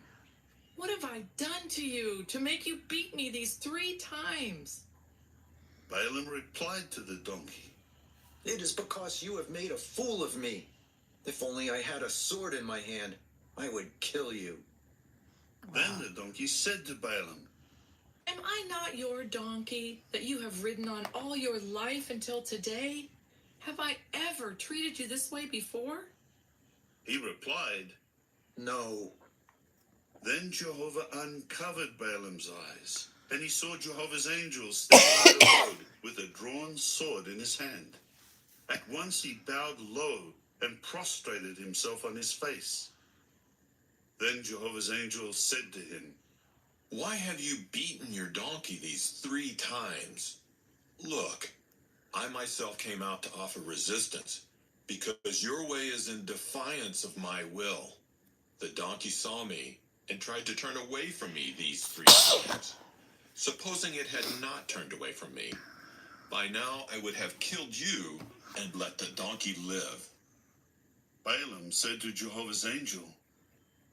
[SPEAKER 11] "What have I done to you to make you beat me these 3 times?
[SPEAKER 2] Balaam replied to the donkey,
[SPEAKER 9] It is because you have made a fool of me. If only I had a sword in my hand, I would kill you.
[SPEAKER 2] Then the donkey said to Balaam,
[SPEAKER 11] Am I not your donkey that you have ridden on all your life until today? Have I ever treated you this way before?"
[SPEAKER 2] He replied,
[SPEAKER 9] No.
[SPEAKER 2] Then Jehovah uncovered Balaam's eyes, and he saw Jehovah's angel standing by the road with a drawn sword in his hand. At once he bowed low and prostrated himself on his face. Then Jehovah's angel said to him,
[SPEAKER 12] Why have you beaten your donkey these 3 times? Look, I myself came out to offer resistance, because your way is in defiance of my will. The donkey saw me and tried to turn away from me these 3 times. Supposing it had not turned away from me, by now I would have killed you and let the donkey live.
[SPEAKER 2] Balaam said to Jehovah's angel,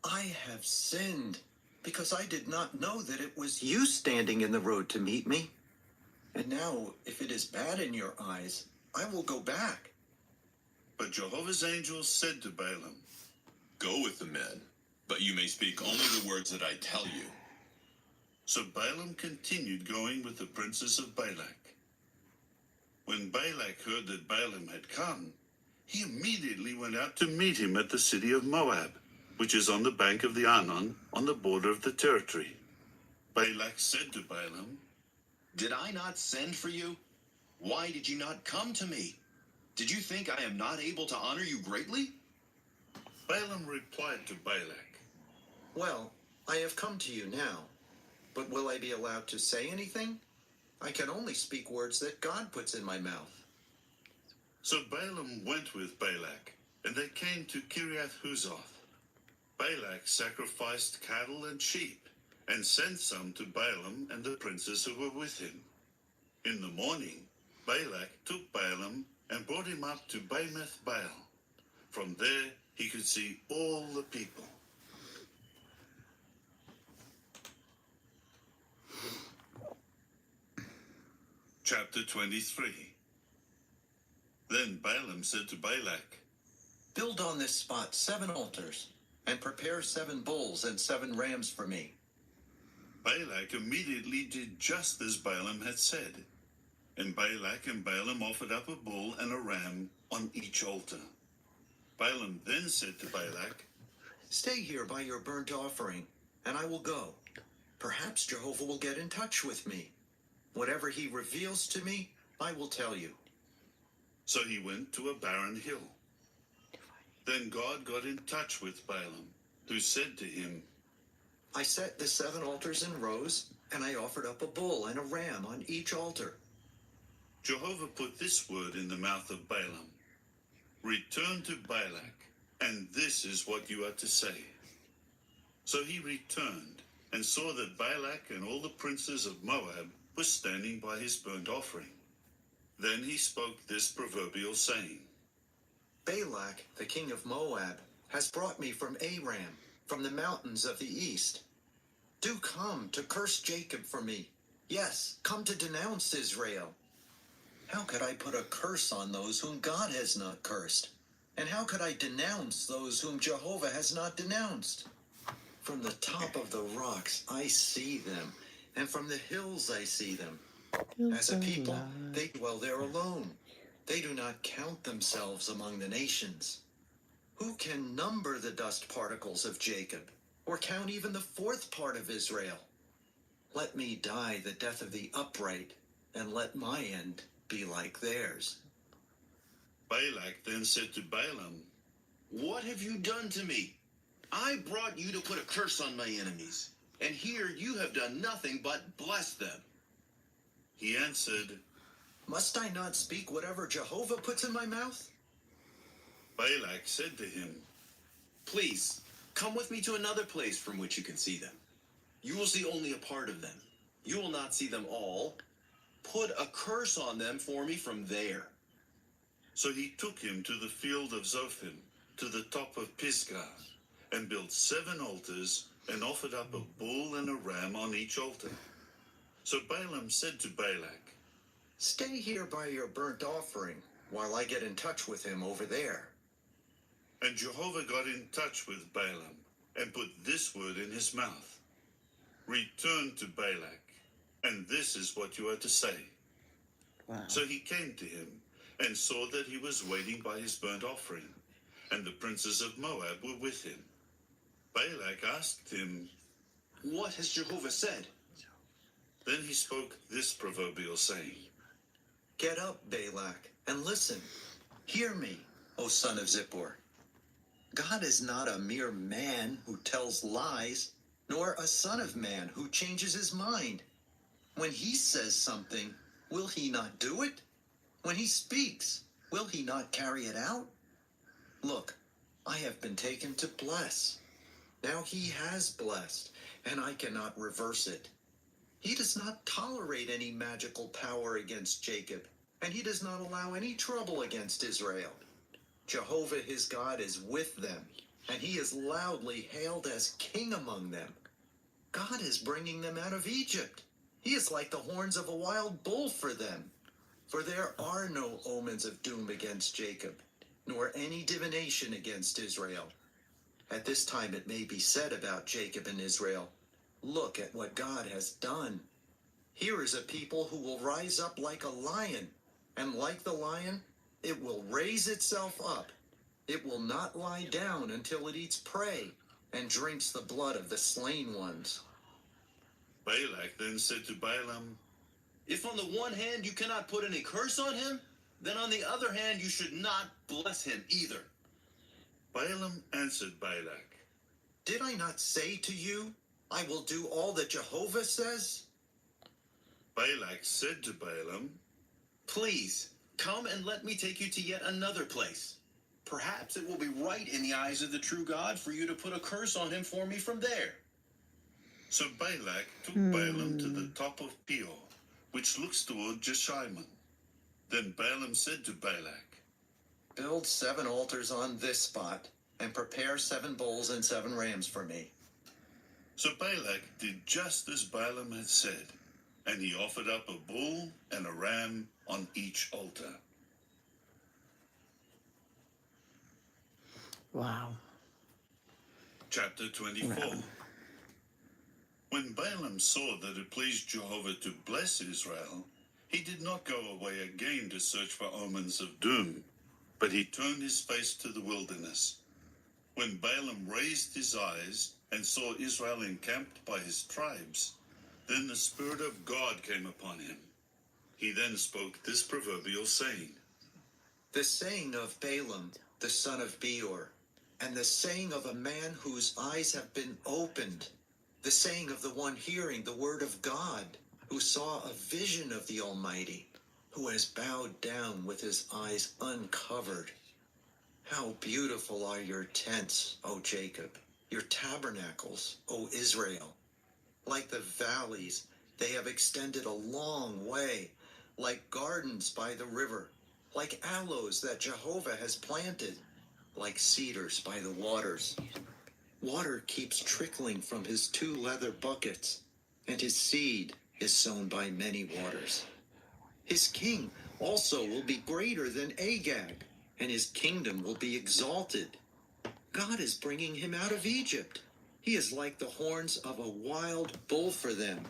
[SPEAKER 9] I have sinned, because I did not know that it was you standing in the road to meet me. And now, if it is bad in your eyes, I will go back.
[SPEAKER 2] But Jehovah's angel said to Balaam,
[SPEAKER 12] Go with the men, but you may speak only the words that I tell you.
[SPEAKER 2] So Balaam continued going with the princes of Balak. When Balak heard that Balaam had come, he immediately went out to meet him at the city of Moab, which is on the bank of the Arnon, on the border of the territory. Balak said to Balaam,
[SPEAKER 8] Did I not send for you? Why did you not come to me? Did you think I am not able to honor you greatly?
[SPEAKER 2] Balaam replied to Balak,
[SPEAKER 9] Well, I have come to you now, but will I be allowed to say anything? I can only speak words that God puts in my mouth.
[SPEAKER 2] So Balaam went with Balak, and they came to Kiriath-Huzoth. Balak sacrificed cattle and sheep, and sent some to Balaam and the princes who were with him. In the morning, Balak took Balaam and brought him up to Bamoth Baal. From there he could see all the people. Chapter 23. Then Balaam said to Balak,
[SPEAKER 9] Build on this spot 7 altars, and prepare 7 bulls and 7 rams for me.
[SPEAKER 2] Balak immediately did just as Balaam had said. And Balak and Balaam offered up a bull and a ram on each altar. Balaam then said to Balak,
[SPEAKER 9] Stay here by your burnt offering, and I will go. Perhaps Jehovah will get in touch with me. Whatever he reveals to me, I will tell you.
[SPEAKER 2] So he went to a barren hill. Then God got in touch with Balaam, who said to him,
[SPEAKER 9] I set the 7 altars in rows, and I offered up a bull and a ram on each altar.
[SPEAKER 2] Jehovah put this word in the mouth of Balaam. Return to Balak, and this is what you are to say. So he returned, and saw that Balak and all the princes of Moab were standing by his burnt offering. Then he spoke this proverbial saying,
[SPEAKER 9] Balak, the king of Moab, has brought me from Aram, from the mountains of the east. Do come to curse Jacob for me. Yes, come to denounce Israel. How could I put a curse on those whom God has not cursed? And how could I denounce those whom Jehovah has not denounced? From the top of the rocks I see them, and from the hills I see them. As a people, they dwell there alone. They do not count themselves among the nations. Who can number the dust particles of Jacob, or count even the 4th part of Israel? Let me die the death of the upright, and let my end be like theirs.
[SPEAKER 2] Balak then said to Balaam,
[SPEAKER 8] What have you done to me? I brought you to put a curse on my enemies, and here you have done nothing but bless them.
[SPEAKER 2] He answered,
[SPEAKER 9] Must I not speak whatever Jehovah puts in my mouth?
[SPEAKER 2] Balak said to him,
[SPEAKER 8] Please, come with me to another place from which you can see them. You will see only a part of them. You will not see them all. put a curse on them for me from there.
[SPEAKER 2] So he took him to the field of Zophim, to the top of Pisgah, and built 7 altars, and offered up a bull and a ram on each altar. So Balaam said to Balak,
[SPEAKER 9] Stay here by your burnt offering while I get in touch with him over there.
[SPEAKER 2] And Jehovah got in touch with Balaam, and put this word in his mouth. Return to Balak, and this is what you are to say.
[SPEAKER 1] Wow.
[SPEAKER 2] So he came to him, and saw that he was waiting by his burnt offering, and the princes of Moab were with him. Balak asked him,
[SPEAKER 8] What has Jehovah said?
[SPEAKER 2] Then he spoke this proverbial saying,
[SPEAKER 9] Get up, Balak, and listen. Hear me, O son of Zippor. God is not a mere man who tells lies, nor a son of man who changes his mind. When he says something, will he not do it? When he speaks, will he not carry it out? Look, I have been taken to bless. Now he has blessed, and I cannot reverse it. He does not tolerate any magical power against Jacob, and he does not allow any trouble against Israel. Jehovah his God is with them, and he is loudly hailed as king among them. God is bringing them out of Egypt. He is like the horns of a wild bull for them. For there are no omens of doom against Jacob, nor any divination against Israel. At this time it may be said about Jacob and Israel, Look at what God has done. Here is a people who will rise up like a lion, and like the lion, it will raise itself up. It will not lie down until it eats prey and drinks the blood of the slain ones.
[SPEAKER 2] Balak then said to Balaam,
[SPEAKER 8] If on the one hand you cannot put any curse on him, then on the other hand you should not bless him either.
[SPEAKER 2] Balaam answered Balak,
[SPEAKER 9] Did I not say to you, I will do all that Jehovah says?
[SPEAKER 2] Balak said to Balaam,
[SPEAKER 8] Please, come and let me take you to yet another place. Perhaps it will be right in the eyes of the true God for you to put a curse on him for me from there.
[SPEAKER 2] So Balak took Balaam to the top of Peor, which looks toward Jeshimon. Then Balaam said to Balak,
[SPEAKER 9] Build 7 altars on this spot, and prepare 7 bulls and 7 rams for me.
[SPEAKER 2] So Balak did just as Balaam had said, and he offered up a bull and a ram on each altar.
[SPEAKER 1] Wow.
[SPEAKER 2] Chapter 24.
[SPEAKER 1] Wow.
[SPEAKER 2] When Balaam saw that it pleased Jehovah to bless Israel, he did not go away again to search for omens of doom, but he turned his face to the wilderness. When Balaam raised his eyes and saw Israel encamped by his tribes, then the Spirit of God came upon him. He then spoke this proverbial saying,
[SPEAKER 9] The saying of Balaam, the son of Beor, and the saying of a man whose eyes have been opened, the saying of the one hearing the word of God, who saw a vision of the Almighty, who has bowed down with his eyes uncovered. How beautiful are your tents, O Jacob, your tabernacles, O Israel. Like the valleys, they have extended a long way, like gardens by the river, like aloes that Jehovah has planted, like cedars by the waters. Water keeps trickling from his 2 leather buckets, and his seed is sown by many waters. His king also will be greater than Agag, and his kingdom will be exalted. God is bringing him out of Egypt. He is like the horns of a wild bull for them.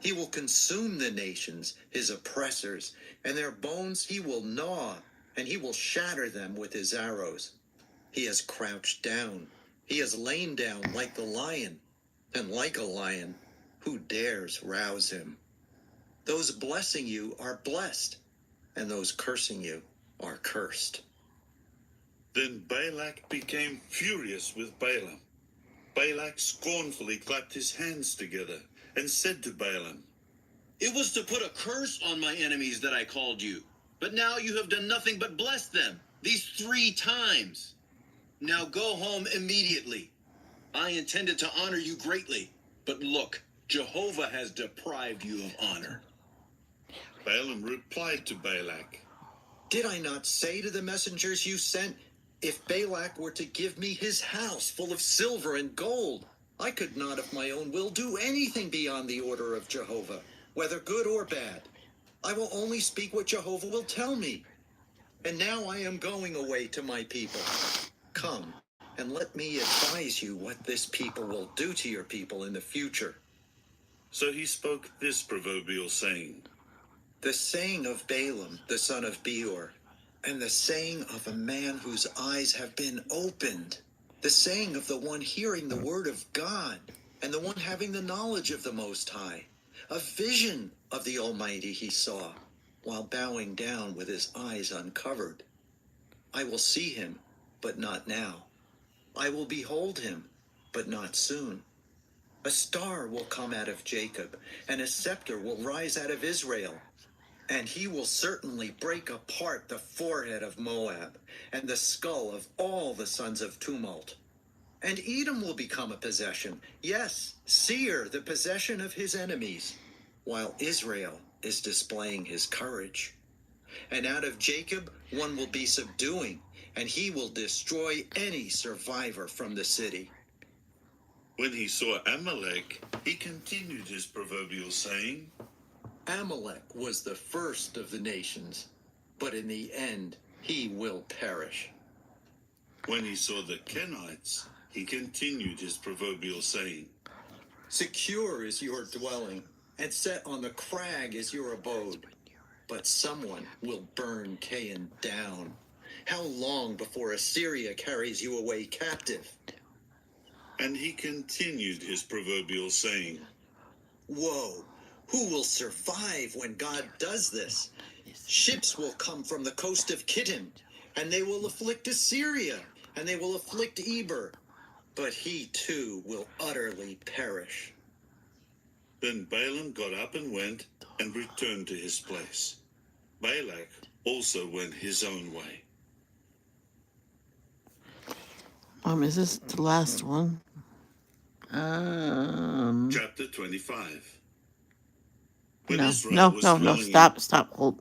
[SPEAKER 9] He will consume the nations, his oppressors, and their bones he will gnaw, and he will shatter them with his arrows. He has crouched down. He has lain down like the lion, and like a lion, who dares rouse him? Those blessing you are blessed, and those cursing you are cursed.
[SPEAKER 2] Then Balak became furious with Balaam. Balak scornfully clapped his hands together and said to Balaam,
[SPEAKER 8] It was to put a curse on my enemies that I called you, but now you have done nothing but bless them, these 3 times. Now go home immediately. I intended to honor you greatly, but look, Jehovah has deprived you of honor.
[SPEAKER 2] Balaam replied to Balak,
[SPEAKER 9] Did I not say to the messengers you sent, if Balak were to give me his house full of silver and gold, I could not of my own will do anything beyond the order of Jehovah, whether good or bad. I will only speak what Jehovah will tell me. And now I am going away to my people. Come, and let me advise you what this people will do to your people in the future.
[SPEAKER 2] So he spoke this proverbial saying,
[SPEAKER 9] The saying of Balaam, the son of Beor, and the saying of a man whose eyes have been opened, the saying of the one hearing the word of God, and the one having the knowledge of the Most High. A vision of the Almighty he saw, while bowing down with his eyes uncovered. I will see him, but not now. I will behold him, but not soon. A star will come out of Jacob, and a scepter will rise out of Israel. And he will certainly break apart the forehead of Moab, and the skull of all the sons of tumult. And Edom will become a possession, yes, Seir, the possession of his enemies, while Israel is displaying his courage. And out of Jacob one will be subduing, and he will destroy any survivor from the city.
[SPEAKER 2] When he saw Amalek, he continued his proverbial saying,
[SPEAKER 9] Amalek was the first of the nations, but in the end he will perish.
[SPEAKER 2] When he saw the Kenites, he continued his proverbial saying,
[SPEAKER 9] Secure is your dwelling, and set on the crag is your abode. But someone will burn Cain down. How long before Assyria carries you away captive?
[SPEAKER 2] And he continued his proverbial saying,
[SPEAKER 9] Woe! Who will survive when God does this? Ships will come from the coast of Kittim, and they will afflict Assyria, and they will afflict Eber. But he too will utterly perish.
[SPEAKER 2] Then Balaam got up and went, and returned to his place. Balak also went his own way.
[SPEAKER 1] Is this the last one?
[SPEAKER 2] Chapter 25. When
[SPEAKER 1] No,
[SPEAKER 2] Israel
[SPEAKER 1] no,
[SPEAKER 2] was
[SPEAKER 1] no, no,
[SPEAKER 2] dwelling
[SPEAKER 1] stop, hold.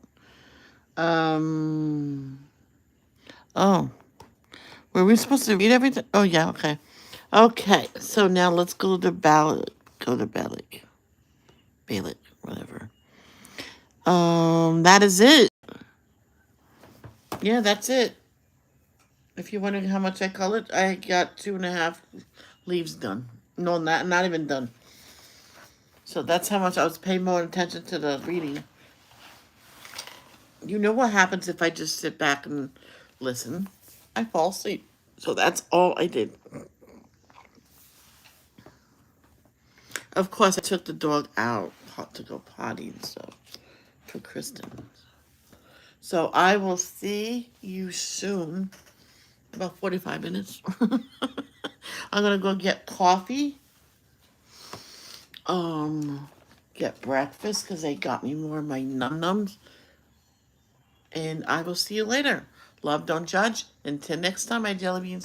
[SPEAKER 1] Oh, were we supposed to read everything? Oh, yeah, okay. Okay, so now let's go to Balak. Balak, whatever. That is it. Yeah, that's it. If you're wondering how much I colored, I got 2.5 leaves done. No, not even done. So that's how much I was paying more attention to the reading. You know what happens if I just sit back and listen? I fall asleep. So that's all I did. Of course, I took the dog out to go potty and stuff for Kristen. So I will see you soon. About 45 minutes. I'm going to go get coffee. Get breakfast because they got me more of my num-nums. And I will see you later. Love, don't judge. Until next time, my jelly beans.